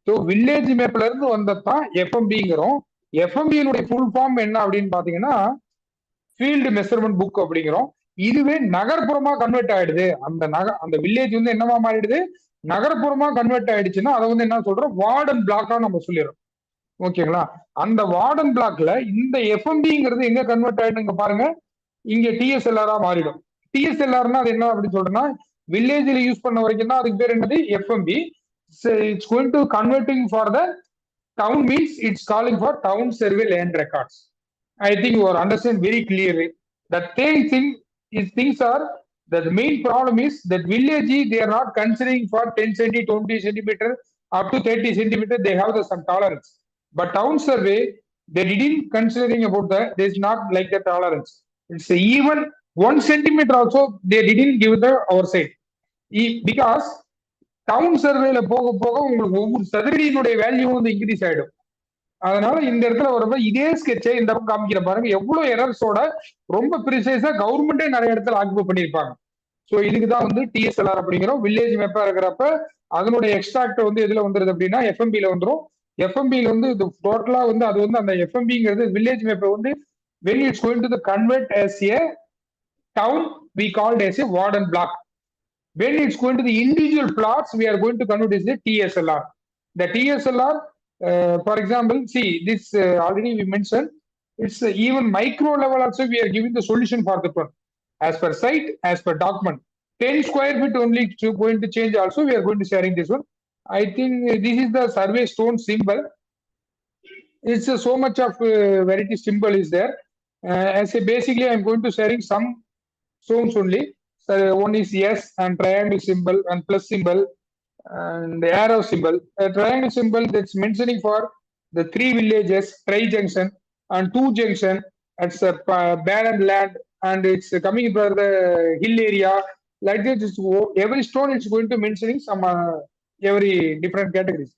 So village மேப்ல இருந்து வந்ததான் எஃப்எம்பிங்கிறோம். எஃப்எம்பியினுடைய full form என்ன அப்படின்னு பாத்தீங்கன்னா field measurement book அப்படிங்கிறோம். இதுவே நகர்ப்புறமா convert ஆயிடுது. அந்த village வந்து என்னவா மாறிடுது, நகர்ப்புறமா கன்வெர்ட் ஆயிடுச்சுன்னா அதை வந்து என்ன சொல்றோம், வார்டன் பிளாக்கா நம்ம சொல்லிடுறோம். ஓகேங்களா? அந்த வார்டன் பிளாக்ல இந்த எஃப்எம்பிங்கிறது எங்க கன்வெர்ட் ஆயிடுங்க பாருங்க, இங்க டிஎஸ்எல்ஆரா மாறிடும். டிஎஸ்எல்ஆர்னா அது என்ன அப்படின்னு சொல்றேன்னா, வில்லேஜ்ல யூஸ் பண்ண வரைக்கும் தான் அதுக்கு பேர் என்னது FMB. So it's going to converting for the town means it's calling for town survey land records. I think you are understand very clearly. The same thing is things are that the main problem is that village they are not considering for 10 cm, 20 centimeter up to 30 centimeter. They have some tolerance, but town survey they didn't considering about that. There's not like the tolerance. It's even 1 centimeter also they didn't give the our side because down சர்வேல போக போக உங்களுக்கு ஒவ்வொரு சதுரடியினுடைய value வந்து increase ஆயிடும். அதனால இந்த இடத்துல வரப்ப இதே ஸ்கெட்சை இந்த பக்கம் காமிக்கிற பாருங்க, எவ்வளவு எரர்ஸோட ரொம்ப ப்ரிசைஸா கவர்மெண்டே நிறைய இடத்துல ஆக்குபை பண்ணிருப்பாங்க. ஸோ இதுக்குதான் வந்து டிஎஸ்எல்ஆர் அப்படிங்கிறோம். வில்லேஜ் மேப்பா இருக்கிறப்ப அதனுடைய எக்ஸ்ட்ராக்ட் வந்து எதுல வந்துருது அப்படின்னா எஃப்எம்பியில வந்துடும். எஃப்எம்பியில வந்து இது டோட்டலா வந்து அது வந்து அந்த எஃப்எம்பிங்கிறது வில்லேஜ் மேப்பை வந்து when it's going to the convert as a town we called as a warden block. When it's going to the individual plots, we are going to convert as the TSLR. The TSLR, for example, see this already we mentioned. It's even micro level also we are giving the solution for the one. As per site, as per document, 10 square feet only going to change. Also, we are going to sharing this one. I think this is the survey stone symbol. It's so much of variety symbol is there. As a basically, I'm going to sharing some stones only. One is S and triangle symbol and plus symbol and the arrow symbol. A triangle symbol that's mentioning for the 3 villages, tri-junction and 2 junction. It's a barren land and it's coming for the hill area. Like that, every stone is going to mentioning some every different categories.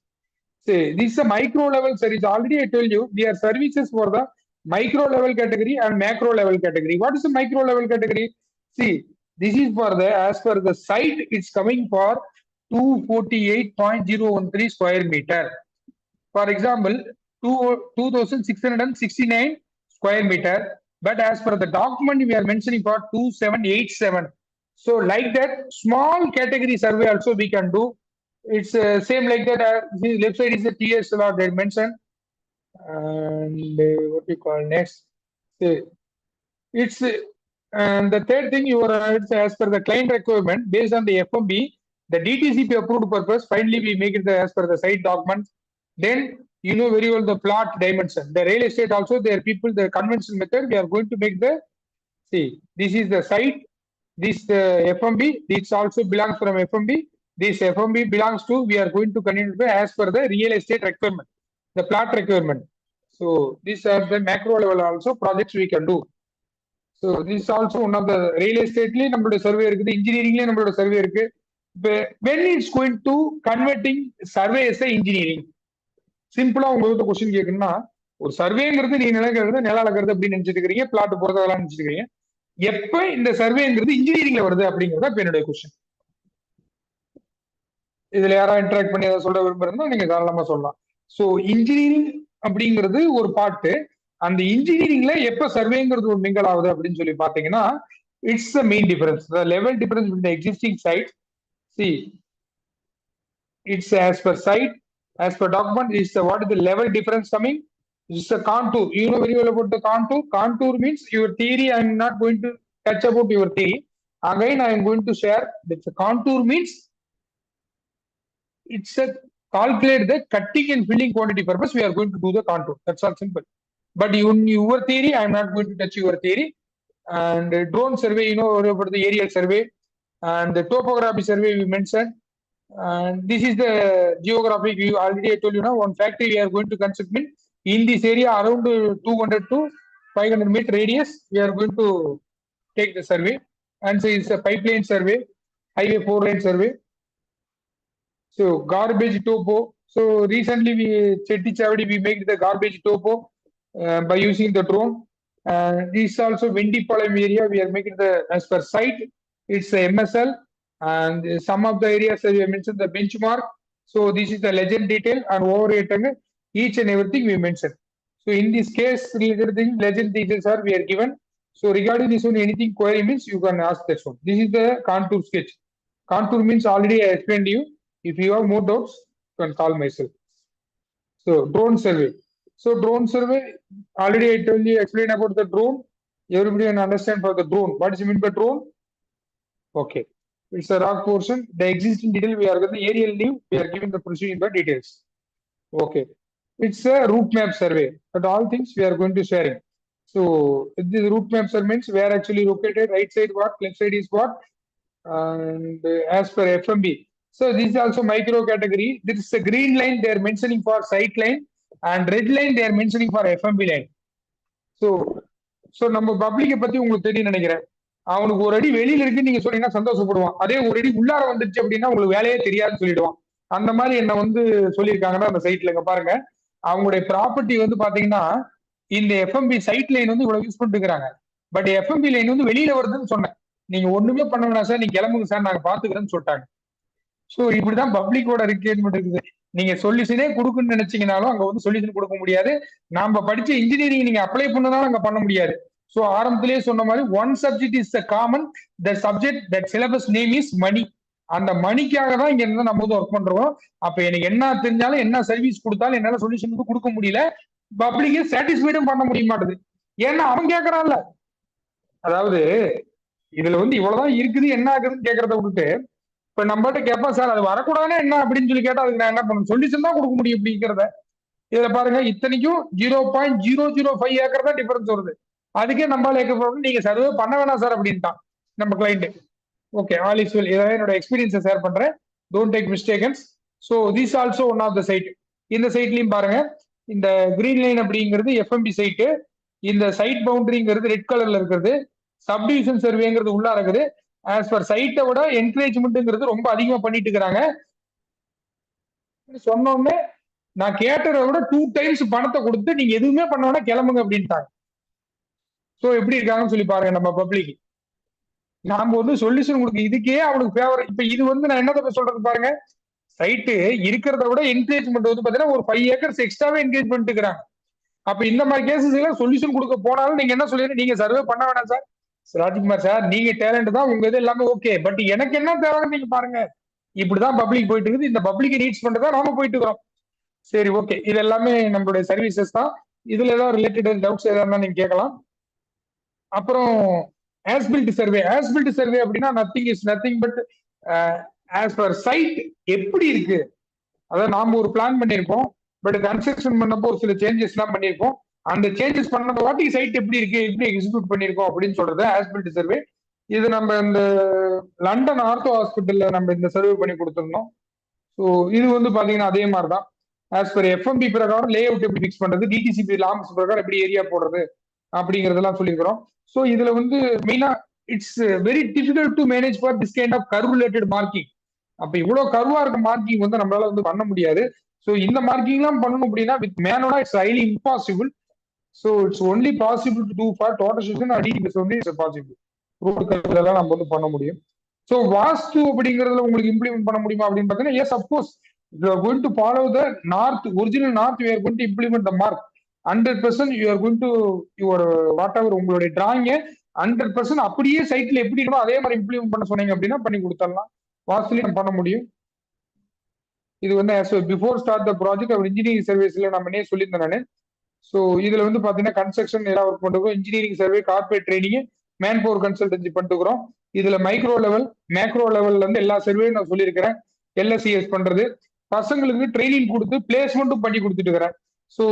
See, this is a micro level service. Already I told you, we are services for the micro level category and macro level category. What is the micro level category? See, this is for the, as per the site, it's coming for 248.013 square meter. For example, 2,669 square meter. But as per the document, we are mentioning for 2,787. So like that, small category survey also we can do. It's same like that. The left side is the TS law they mentioned, and what we call next. It's and the third thing you are it's as per the client requirement based on the FMB, the DTCP approved purpose. Finally, we make it as per the site document. Then you know very well the plot dimension. The real estate also their people the conventional method. We are going to make the see. This is the site. This FMB. This also belongs from FMB. This FMB belongs to. We are going to continue as per the real estate requirement, the plot requirement. So these are the macro level also projects we can do. So this is also one of the real estate-லயே நம்மளோட survey இருக்குது, இன்ஜினியரிங்லயே நம்மளோட survey இருக்கு. When it's going to converting survey as a engineering, சிம்பிளா உங்களுக்கு question கேட்கணும்னா, ஒரு சர்வேங்கிறது நீங்க நினைக்கிறது நில அளக்கிறது அப்படின்னு நினைச்சிட்டு இருக்கீங்க, பிளாட் போறதெல்லாம் நினைச்சிட்டு இருக்கீங்க. எப்ப இந்த சர்வேங்கிறது இன்ஜினியரிங்ல வருது அப்படிங்கறத இப்ப என்னுடைய கொஸ்டின். இதுல யாராவது இன்டராக்ட் பண்ணி ஏதாவது சொல்ல விரும்புறதுன்னா நீங்க தாராளமா சொல்லலாம். சோ இன்ஜினியரிங் அப்படிங்கிறது ஒரு பார்ட்டு. அந்த இன்ஜினியரிங்ல எப்ப சர்வேங்கிறது ஒரு மிங்கல் ஆகுது அப்படின்னு சொல்லி பாத்தீங்கன்னா, it's the main difference. The level difference with the existing site. See it's as per site, as per document is what is the level difference coming. It's a contour. You know very well about the contour. Contour means your theory. I am not going to touch about your theory. Again, I am going to share that the contour means it's a calculate the cutting and filling quantity purpose. We are going to do the contour. That's all simple. But in your theory, I am not going to touch your theory. And drone survey, you know about the aerial survey, and the topography survey we mentioned. And this is the geographic view. Already I told you now one factory we are going to construct in this area around 200 to 500 meter radius. We are going to take the survey, and so it's a pipeline survey, highway 4-lane survey. So garbage topo. So recently we Chetty Chavadi we make the garbage topo by using the drone. This also Vendipalayam area we are making the as per site. It's a MSL, and some of the areas I mentioned the benchmark. So this is the legend detail and overrating each and everything we mentioned. So in this case, related thing legend details are we are given. So regarding this one, anything query means you can ask this one. This is the contour sketch. Contour means already I explained to you. If you have more doubts, you can call myself. So drone survey. So drone survey, already I told you, explain about the drone. Everybody can understand for the drone. What is meant by drone? Okay. It's a rock portion. The existing detail we are getting the aerial view. We are giving the proceeding by details. Okay. It's a route map survey. But all things we are going to sharing. So this route map survey means where actually located, right side what, left side is what, and as per FMB. So this is also micro category. This is a green line they are mentioning for site line, and red line they are mentioning for FMB line. So நம்ம பப்ளிக்கை பத்தி உங்களுக்கு தெரியும் நினைக்கிறேன். அவனுக்கு ஒரு அடி வெளியில இருக்கு நீங்க சொன்னீங்கன்னா சந்தோஷப்படுவான். அதே ஒரு அடி உள்ளார வந்துருச்சு அப்படின்னா உங்களுக்கு வேலையே தெரியாதுன்னு சொல்லிடுவான். அந்த மாதிரி என்ன சொல்லியிருக்காங்கன்னா அந்த சைட்ல இங்க பாருங்க, அவங்களுடைய ப்ராப்பர்ட்டி பாத்தீங்கன்னா இந்த எஃப்எம்பி சைட் லைன் இவ்வளவு யூஸ் பண்ணிட்டு இருக்காங்க. பட் எஃப்எம்பி லைன் வெளியில வருதுன்னு சொன்னேன். நீங்க ஒண்ணுமே பண்ண வேணாம் சார், நீங்க கிளம்புங்க சார், நாங்க பாத்துக்கிறேன்னு சொல்லிட்டாங்க. சோ இப்படிதான் பப்ளிக்கோட ரிக்வயர்மெண்ட் இருக்குது. நீங்க சொல்யூஷனே கொடுக்குன்னு நினைச்சீங்கனாலும் அங்க சொல்யூஷன் கொடுக்க முடியாது. நாம படிச்ச இன்ஜினியரிங் நீங்க அப்ளை பண்ணனாலும் அங்க பண்ண முடியாது. சோ ஆரம்பத்திலேயே சொன்ன மாதிரி one subject is the common, the subject that syllabus name is money. அந்த மணிக்காக தான் இங்க இருந்து நம்ம ஒர்க் பண்றோம். அப்ப எனக்கு என்ன தெரிஞ்சாலும் என்ன சர்வீஸ் கொடுத்தாலும் என்னால சொல்யூஷன் கொடுக்க முடியல, பப்ளிக்கே சாட்டிஸ்ஃபைடும் பண்ண முடிய மாட்டேது. ஏன்னா அவன் கேட்கறான்ல, அதாவது இதுல இவ்வளவுதான் இருக்குது என்ன ஆகுதுன்னு கேட்கறத விட்டுட்டு இப்ப நம்மகிட்ட கேட்போம் சார் அது வரக்கூடாதுன்னா என்ன அப்படின்னு சொல்லி கேட்டா அதுக்கு நான் என்ன பண்ணணும், சொல்யூஷன் தான் கொடுக்க முடியும் அப்படிங்கிறத. இதுல பாருங்க இத்தனைக்கும் 0.005 ஏக்கர் தான் டிஃபரன்ஸ் வருது. அதுக்கே நம்மளால ஏற்கப்படும் நீங்க சர்வே பண்ண வேணாம் சார் அப்படின்ட்டான் நம்ம client. Okay, all is well. இதான் என்னோட எக்ஸ்பீரியன்ஸை ஷேர் பண்றேன். Don't take mistakens. So this also one of the site. இந்த சைட்லயும் பாருங்க, இந்த கிரீன் லைன் அப்படிங்கிறது எஃப்எம்பி சைட்டு, இந்த சைட் பவுண்டரிங்கிறது ரெட் கலர்ல இருக்கிறது, சப்டிவிஷன் சர்வேங்கிறது உள்ளா இருக்குது. ஆஸ் பர் சைட்டை விட என்கரேஜ்மெண்ட்ங்கிறது ரொம்ப அதிகமா பண்ணிட்டு இருக்கிறாங்க. சொன்னோடனே நான் கேட்டதை விட 2 டைம்ஸ் பணத்தை கொடுத்து நீங்க எதுவுமே பண்ண வேணா கிளம்புங்க அப்படின்ட்டாங்க. சோ எப்படி இருக்காங்கன்னு சொல்லி பாருங்க நம்ம பப்ளிக். நாம சொல்யூஷன் கொடுக்க இதுக்கே அவனுக்கு ஃபேவர். இப்ப இது நான் என்ன சொல்றது பாருங்க, சைட்டு இருக்கிறத விட என்கரேஜ்மெண்ட் பாத்தீங்கன்னா ஒரு 5 ஏக்கர்ஸ் எக்ஸ்ட்ராவே என்கரேஜ் பண்ணிட்டு இருக்கிறாங்க. அப்ப இந்த மாதிரி கேசஸ் எல்லாம் சொல்யூஷன் கொடுக்க போனாலும் நீங்க என்ன சொல்லிடுங்க, நீங்க சர்வே பண்ண வேணாம் சார், ராஜ்குமார் சார், நீங்க டேலண்ட் தான், உங்க இது எல்லாமே ஓகே. பட் எனக்கு என்ன தேவைன்னு நீங்க பாருங்க. இப்படிதான் பப்ளிக் போயிட்டு இருக்குது. இந்த பப்ளிக் ரீச் பண்றதா நாம போயிட்டு இருக்கோம். சரி, ஓகே. இது எல்லாமே நம்மளுடைய சர்வீசஸ் தான். இதுல ஏதாவது ரிலேட்டட் டவுட்ஸ் ஏதாவது நீங்க கேட்கலாம். அப்புறம் ஆஸ்பில்ட் சர்வே அப்படின்னா nothing but as per site எப்படி இருக்கு. அதாவது நாம ஒரு பிளான் பண்ணியிருப்போம். பட் கன்ஸ்ட்ரக்ஷன் பண்ணப்போ ஒரு சில சேஞ்சஸ் எல்லாம் பண்ணியிருப்போம். அந்த சேஞ்சஸ் பண்ண வாட்டி சைட் எப்படி இருக்கு, எப்படி எக்ஸிக்யூட் பண்ணியிருக்கோம் அப்படின்னு சொல்றது ஆஸ்பில்ட் சர்வே. இது நம்ம இந்த லண்டன் ஆர்த்தோ ஹாஸ்பிட்டல்ல நம்ம இந்த சர்வே பண்ணி கொடுத்துருந்தோம். ஸோ இது வந்து பாத்தீங்கன்னா அதே மாதிரி தான். ஆஸ் பர் எஃப்எம்பி பிரகாரம் லே அவுட் எப்படி ஃபிக்ஸ் பண்றது, டிடிசிபி லாம்ஸ் பிரகாரம் எப்படி ஏரியா போடுறது அப்படிங்கறதெல்லாம் சொல்லியிருக்கிறோம். ஸோ இதுல வந்து மெயினா it's very difficult to manage for this kind of curve related marking. அப்ப இவ்வளவு கருவா இருக்க மார்க்கிங் வந்து நம்மளால வந்து பண்ண முடியாது. ஸோ இந்த மார்க்கிங் எல்லாம் பண்ணணும் அப்படின்னா வித் மேனுவலா it's highly impossible. So it's only possible to do for total section DDPS only it's possible. Road கருவிலாம் நம்ம வந்து பண்ண முடியும். ஸோ வாஸ்து அப்படிங்கறதுல உங்களுக்கு இம்ப்ளிமெண்ட் பண்ண முடியுமா அப்படின்னு பாத்தீங்கன்னா yes, of course. You are going to follow the original north, you are going to implement the mark. 100% you are going to your whatever உங்களுடைய டிராயிங்க 100% அப்படியே சைட்ல எப்படி இருக்கோ அதே மாதிரி இம்ப்ளிமெண்ட் பண்ண சொன்னீங்க அப்படின்னா பண்ணி கொடுத்துடலாம். வாஸ்துலயும் பண்ண முடியும். இது வந்து before start the project our engineering சர்வீஸ்ல நம்ம சொல்லியிருந்தேன் நான். ஸோ இதுல வந்து பாத்தீங்கன்னா கன்ஸ்ட்ரக்ஷன் எல்லாம் ஒர்க் பண்ணிருக்கோம், engineering survey, corporate training, man power consultancy பண்ணிருக்கிறோம். இதுல மைக்ரோ லெவல், மேக்ரோ லெவல்ல இருந்து எல்லா சர்வேயும் நான் சொல்லியிருக்கிறேன். எல்எஸ்சிஎஸ் பண்றது, பசங்களுக்கு ட்ரைனிங் கொடுத்து பிளேஸ்மெண்ட்டும் பண்ணி கொடுத்துட்டு இருக்கிறேன். ஸோ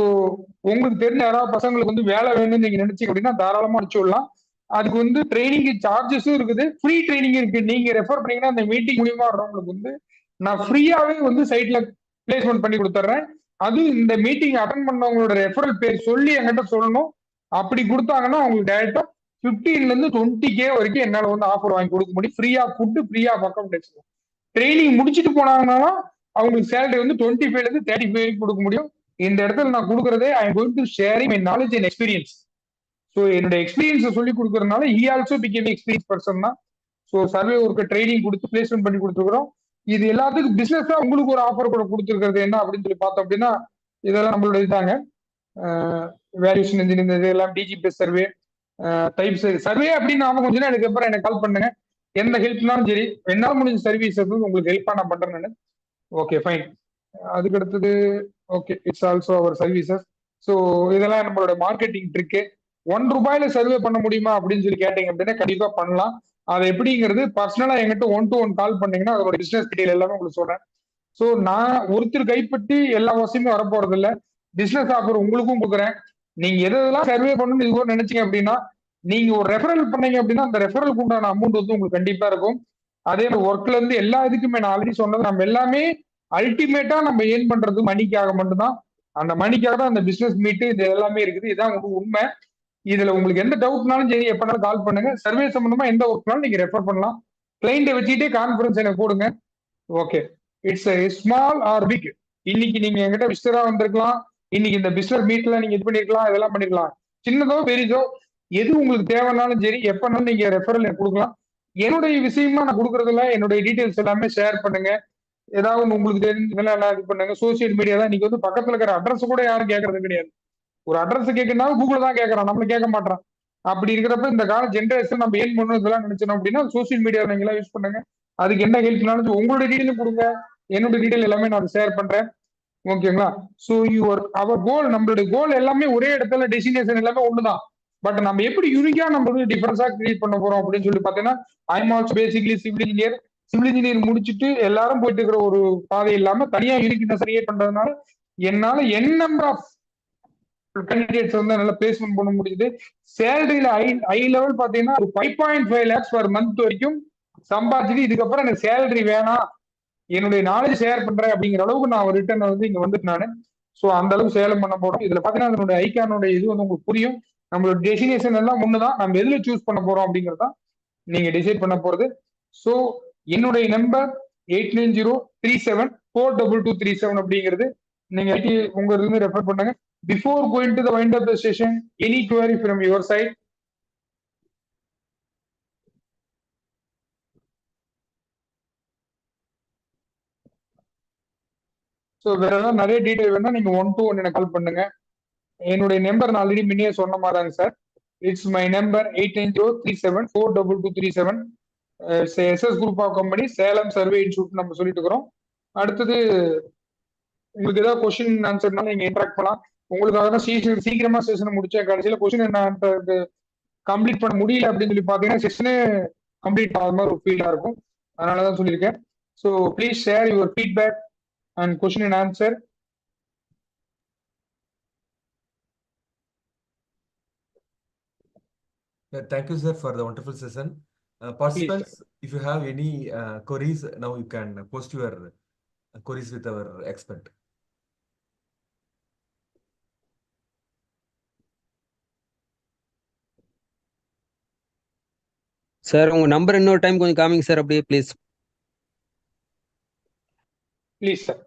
உங்களுக்கு தெரிஞ்ச யாராவது பசங்களுக்கு வந்து வேலை வேணும்னு நீங்க நினைச்சீங்க அப்படின்னா தாராளமா அனுப்பிச்சு விடலாம். அதுக்கு வந்து ட்ரைனிங் சார்ஜஸும் இருக்குது, ஃப்ரீ ட்ரைனிங் இருக்கு. நீங்க ரெஃபர் பண்ணீங்கன்னா அந்த மீட்டிங் மூலியமா வர்றவங்களுக்கு வந்து நான் ஃப்ரீயாவே வந்து சைட்ல பிளேஸ்மெண்ட் பண்ணி கொடுத்துட்றேன். அது இந்த மீட்டிங் அட்டன் பண்ணவங்களோட ரெஃபரல் பேர் சொல்லி என்கிட்ட சொல்லணும். அப்படி கொடுத்தாங்கன்னா அவங்களுக்கு டைரக்டா 15 இருந்து 20K வரைக்கும் என்னால வந்து ஆஃபர் வாங்கி கொடுக்க முடியும். ஃப்ரீயா ஃபுட், ஃப்ரீயா அக்காமடேஷன். ட்ரைனிங் முடிச்சுட்டு போனாங்கன்னா அவங்களுக்கு சேலரி வந்து 25 இருந்து 35 வரைக்கும் கொடுக்க முடியும். இந்த இடத்துல நான் கொடுக்கறதே I am going to sharing my knowledge and experience. So என்னோட எக்ஸ்பீரியன்ஸை சொல்லி கொடுக்கறதுனால he also became experience person தான். ஸோ சர்வே ஒர்க்கு ட்ரைனிங் கொடுத்து பிளேஸ்மெண்ட் பண்ணி கொடுத்துருக்கிறோம். இது எல்லாத்துக்கும் பிசினஸா உங்களுக்கு ஒரு ஆஃபர் கூட கொடுத்துருக்கிறது என்ன அப்படின்னு சொல்லி பார்த்தோம் அப்படின்னா இதெல்லாம் நம்மளோட இதாங்க. வேல்யூஷன் இன்ஜினியரிங் இதெல்லாம் டிஜிபிஎஸ் சர்வே, டைப் சர்வே அப்படின்னு நாம கொஞ்சம் எனக்கு அப்புறம் எனக்கு கால் பண்ணுங்க. எந்த ஹெல்ப்னாலும் சரி, என்னால முடிஞ்ச சர்வீஸ் உங்களுக்கு ஹெல்ப்பா நான் பண்றேன் நான். Okay, fine. அதுக்கு அடுத்தது okay, it's also our services. So இதெல்லாம் நம்மளோட மார்க்கெட்டிங் ட்ரிக்கு. ₹1 சர்வே பண்ண முடியுமா அப்படின்னு சொல்லி கேட்டீங்க அப்படின்னா கண்டிப்பா பண்ணலாம். அது எப்படிங்கிறது பர்சனலா என்கிட்ட 1-to-1 கால் பண்ணீங்கன்னா அதோட பிசினஸ் டீடைல் எல்லாமே உங்களுக்கு சொல்றேன். ஸோ நான் ஒருத்தர் கைப்பற்றி எல்லா வசதியுமே வரப்போறது இல்லை. பிசினஸ் ஆஃபர் உங்களுக்கும் கொடுக்குறேன். நீங்க எதெல்லாம் சர்வே பண்ணணும்னு இது கூட நினைச்சீங்க அப்படின்னா நீங்க ஒரு ரெஃபரல் பண்ணீங்க அப்படின்னா அந்த ரெஃபரலுக்கு உண்டான அமௌண்ட் வந்து உங்களுக்கு கண்டிப்பா இருக்கும். அதே மாதிரி ஒர்க்ல இருந்து எல்லா இதுக்குமே நான் ஆல்ரெடி சொன்னது, நம்ம எல்லாமே அல்டிமேட்டா நம்ம ஏர்ன் பண்றது மணிக்காக மட்டும்தான். அந்த மணிக்காக தான் அந்த பிசினஸ் மீட்டு இது எல்லாமே இருக்குது. இதுதான் உண்மை. இதுல உங்களுக்கு எந்த டவுட்னாலும் சரி எப்பனாலும் கால் பண்ணுங்க. சர்வே சம்பந்தமா எந்த ஒர்க்னாலும் நீங்க ரெஃபர் பண்ணலாம். கிளைண்ட்டை வச்சுட்டே கான்ஃபரன்ஸ் எனக்கு போடுங்க. Okay, it's small or big. இன்னைக்கு நீங்க என்கிட்ட விசிட்டரா வந்திருக்கலாம், இன்னைக்கு இந்த பிசினஸ் மீட்ல நீங்க இது பண்ணிருக்கலாம், இதெல்லாம் பண்ணிருக்கலாம். சின்னதோ பெரியதோ எது உங்களுக்கு தேவைன்னாலும் சரி எப்பனாலும் நீங்க ரெஃபரல் எனக்கு கொடுக்கலாம். என்னுடைய விஷயமா நான் கொடுக்கறதுல என்னுடைய டீடைல்ஸ் எல்லாமே ஷேர் பண்ணுங்க. ஏதாவது உங்களுக்கு தெரிஞ்சதெல்லாம் எல்லாம் இது பண்ணுங்க. சோசியல் மீடியா தான் நீங்க வந்து பக்கத்துல இருக்கிற அட்ரஸ் கூட யாரும் கேட்கறது கிடையாது. ஒரு அட்ரஸ் கேட்கறதுனால கூகுள் தான் கேட்கறான், நம்மள கேட்க மாட்டான். அப்படி இருக்கிறப்ப இந்த கால ஜென்ரேஷன் நம்ம ஏன் பண்ணணும் இதெல்லாம் நினைச்சோம் அப்படின்னா சோசியல் மீடியா நீங்க எல்லாம் யூஸ் பண்ணுங்க. அதுக்கு என்ன ஹெல்ப்னாலும் உங்களோட டீடைலும் கொடுங்க, என்னோட டீடைல் எல்லாமே நான் ஷேர் பண்றேன். ஓகேங்களா? ஸோ அவர் கோல், நம்மளுடைய கோல் எல்லாமே ஒரே இடத்துல, டெஸ்டினேஷன் எல்லாமே ஒண்ணுதான். பட் நம்ம எப்படி யூனிக்கா நம்ம வந்து டிஃபரன்ஸா கிரியேட் பண்ண போறோம் அப்படின்னு சொல்லி பாத்தீங்கன்னா I'm also basically civil engineer. Civil engineer முடிச்சுட்டு எல்லாரும் போயிட்டு இருக்கிற ஒரு பாதை இல்லாம தனியா யூனிக்னஸ் கிரியேட் பண்றதுனால என்னால என் நம்பர் ஆஃப் கேண்டிடேட்ஸ் வந்து நல்லா பிளேஸ்மெண்ட் பண்ண முடியுது. சேலரியில ஹை லெவல் பாத்தீங்கன்னா ஒரு 5.5 lakhs per month வரைக்கும் சம்பாதிச்சுட்டு இதுக்கப்புறம் எனக்கு சேலரி வேணாம், என்னுடைய நாலேஜ் ஷேர் பண்றேன் அப்படிங்கிற அளவுக்கு நான் ரிட்டர்ன் வந்து இங்க வந்துட்டு நானு. ஸோ அந்த அளவுக்கு சேலம் பண்ண போறோம். இதுல பாத்தீங்கன்னா அதனுடைய ஐக்கானோட இது வந்து உங்களுக்கு புரியும். நம்மளோட டெஸ்டினேஷன் எல்லாம் ஒண்ணுதான், நம்ம எதுல சூஸ் பண்ண போறோம் அப்படிங்கறதா நீங்க டிசைட் பண்ண போறது. ஸோ என்னுடைய நம்பர் 8903742237 அப்படிங்கிறது. நீங்க உங்க இருந்து ரெஃபர் பண்ணுங்க. Before going to the wind up the session, any query from your side? So வேற ஏதாவது நிறைய டீடைல் வேணா நீங்க 1-to-1 எனக்கு கால் பண்ணுங்க. என்னுடைய நம்பர் நான் ஆல்ரெடி முன்னே சொன்ன மாதிரிதாங்க sir. It's my number 89037422237. SS Group of Company, Salem survey institute நம்ம சொல்லிட்டு இருக்கிறோம். அடுத்தது உங்களுக்கு ஏதாவது கொஸ்டின் ஆன்சர்னால நீங்க இன்டராக்ட் பண்ணலாம். உங்களுக்காக தான் சீக்கிரமா செஷனை முடிச்சேன். கடைசியில கொஸ்டின் என்ன கம்ப்ளீட் பண்ண முடியல அப்படின்னு சொல்லி பாத்தீங்கன்னா செஷனே கம்ப்ளீட் ஆகாத மாதிரி ஒரு ஃபீலா இருக்கும். அதனாலதான் சொல்லியிருக்கேன். So please share your feedback and question and answer. Thank you, sir, for the wonderful session. Participants, if you have any queries, now you can post your queries with our expert. Sir உங்க number இன்னொரு time கொஞ்சம் காமிங்க sir அப்படியே please. Please sir.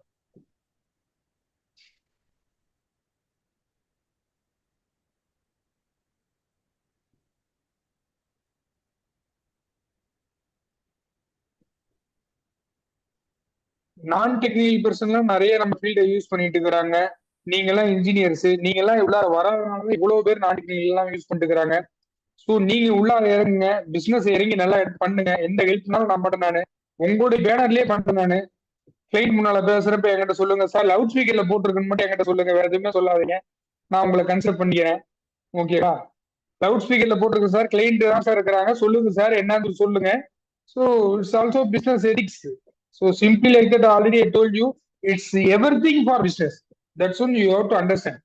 நான் technical பர்சன்லாம் நிறைய நம்ம ஃபீல்டை use பண்ணிட்டு இருக்கிறாங்க. நீங்க எல்லாம் இன்ஜினியர்ஸ், நீங்க எல்லாம் இவ்வளவு வராதனால இவ்வளவு பேர் நான் டெக்னிக்கல் எல்லாம் யூஸ் பண்ணிட்டு இருக்கிறாங்க. ஸோ நீங்க உள்ள இறங்குங்க, பிசினஸ் இறங்கி நல்லா பண்ணுங்க. எந்த ஹெல்ப்னாலும் நான் பண்ணேன். நானு உங்களுடைய பேனர்லயே பண்றேன். நானு கிளைண்ட் முன்னால பேசுறப்ப என்கிட்ட சொல்லுங்க சார், லவுட் ஸ்பீக்கர்ல போட்டிருக்குன்னு மட்டும் என்கிட்ட சொல்லுங்க, வேற எதுவுமே சொல்லாதீங்க. நான் உங்களை கன்சல்ட் பண்ணிக்கிறேன். ஓகேவா? லவுட் ஸ்பீக்கர்ல போட்டிருக்கு சார், கிளைண்ட் தான் சார் இருக்கிறாங்க, சொல்லுங்க சார் என்னன்னு சொல்லுங்க. So it's also business ethics. So simply like that, already I told you, it's everything for business. That's one you have to understand.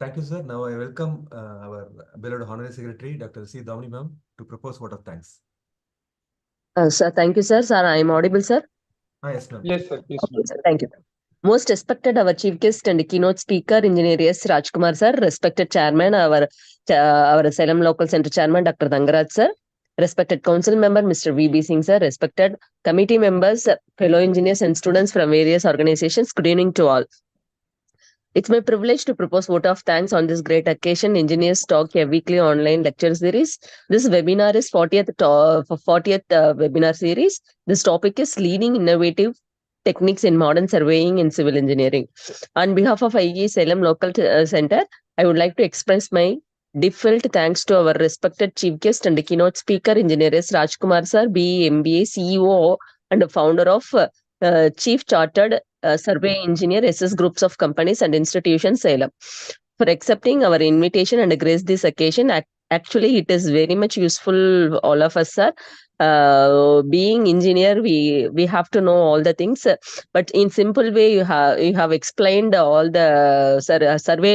Thank you, sir. Now I welcome our beloved Honorary Secretary, Dr. C. Damani ma'am, to propose vote of thanks. Sir, thank you, sir. Sir, I am audible, sir? Yes, ma'am. Yes, sir. Please, Okay, sir. Thank you. Most respected our chief guest and keynote speaker, Engineer S. Rajkumar, sir. Respected chairman, our Salem Local Center chairman, Dr. Dangaraj, sir. Respected council member, Mr. V.B. Singh, sir. Respected committee members, fellow engineers and students from various organizations. Good evening to all. It's my privilege to propose vote of thanks on this great occasion. Engineers Talk, a weekly online lecture series. This webinar is 40th webinar series. This topic is leading innovative techniques in modern surveying and civil engineering. On behalf of IE Salem Local Center, I would like to express my deepfelt thanks to our respected chief guest and keynote speaker, Engineer S. Rajkumar sir, BE, MBA, CEO and founder of Chief Chartered Survey Engineer, SS Groups of Companies and Institutions, Salem, for accepting our invitation and grace this occasion. Actually, it is very much useful, all of us, sir. Being engineer, we have to know all the things, but in simple way, you have explained all the survey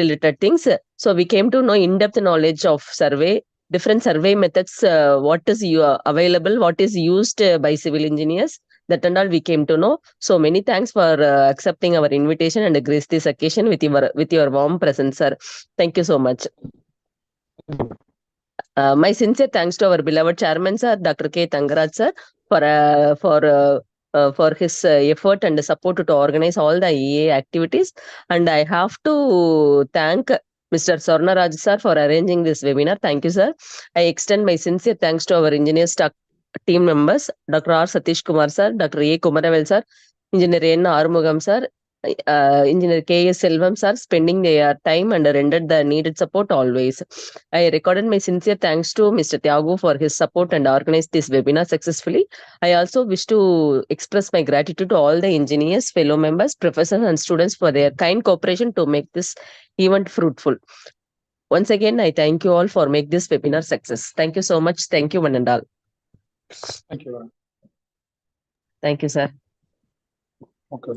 related things. So we came to know in-depth knowledge of survey, different survey methods, what is available, what is used by civil engineers. That and all we came to know. So many thanks for accepting our invitation and grace this occasion with your warm presence, sir. Thank you so much. My sincere thanks to our beloved chairman, sir, Dr. K. Tangaraj, sir, for his effort and support to organize all the EA activities. And I have to thank Mr. Swarnaraj, sir, for arranging this webinar. Thank you, sir. I extend my sincere thanks to our engineers team members, Dr. R. Satish Kumar, sir, Dr. A. Kumaravel, sir, Engineer N. Armugam, sir, Engineer K.S. Selvam, sir, spending their time and rendered the needed support always. I recorded my sincere thanks to Mr. Thiago for his support and organized this webinar successfully. I also wish to express my gratitude to all the engineers, fellow members, professors and students for their kind cooperation to make this event fruitful. Once again, I thank you all for make this webinar success. Thank you so much. Thank you, one and all. Thank you. Thank you, sir. Okay.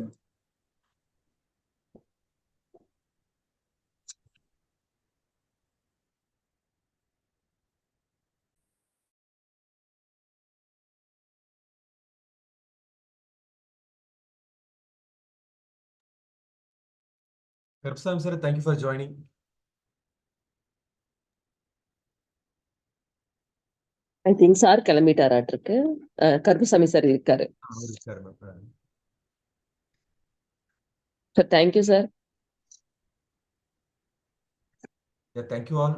Karpsam sir, thank you for joining. I think sir கிளம்பிட்டாராட்டிருக்கு. Karuppusamy sir இருக்காரு. Sir, ma'am. Sir thank you sir. Yeah, thank you all.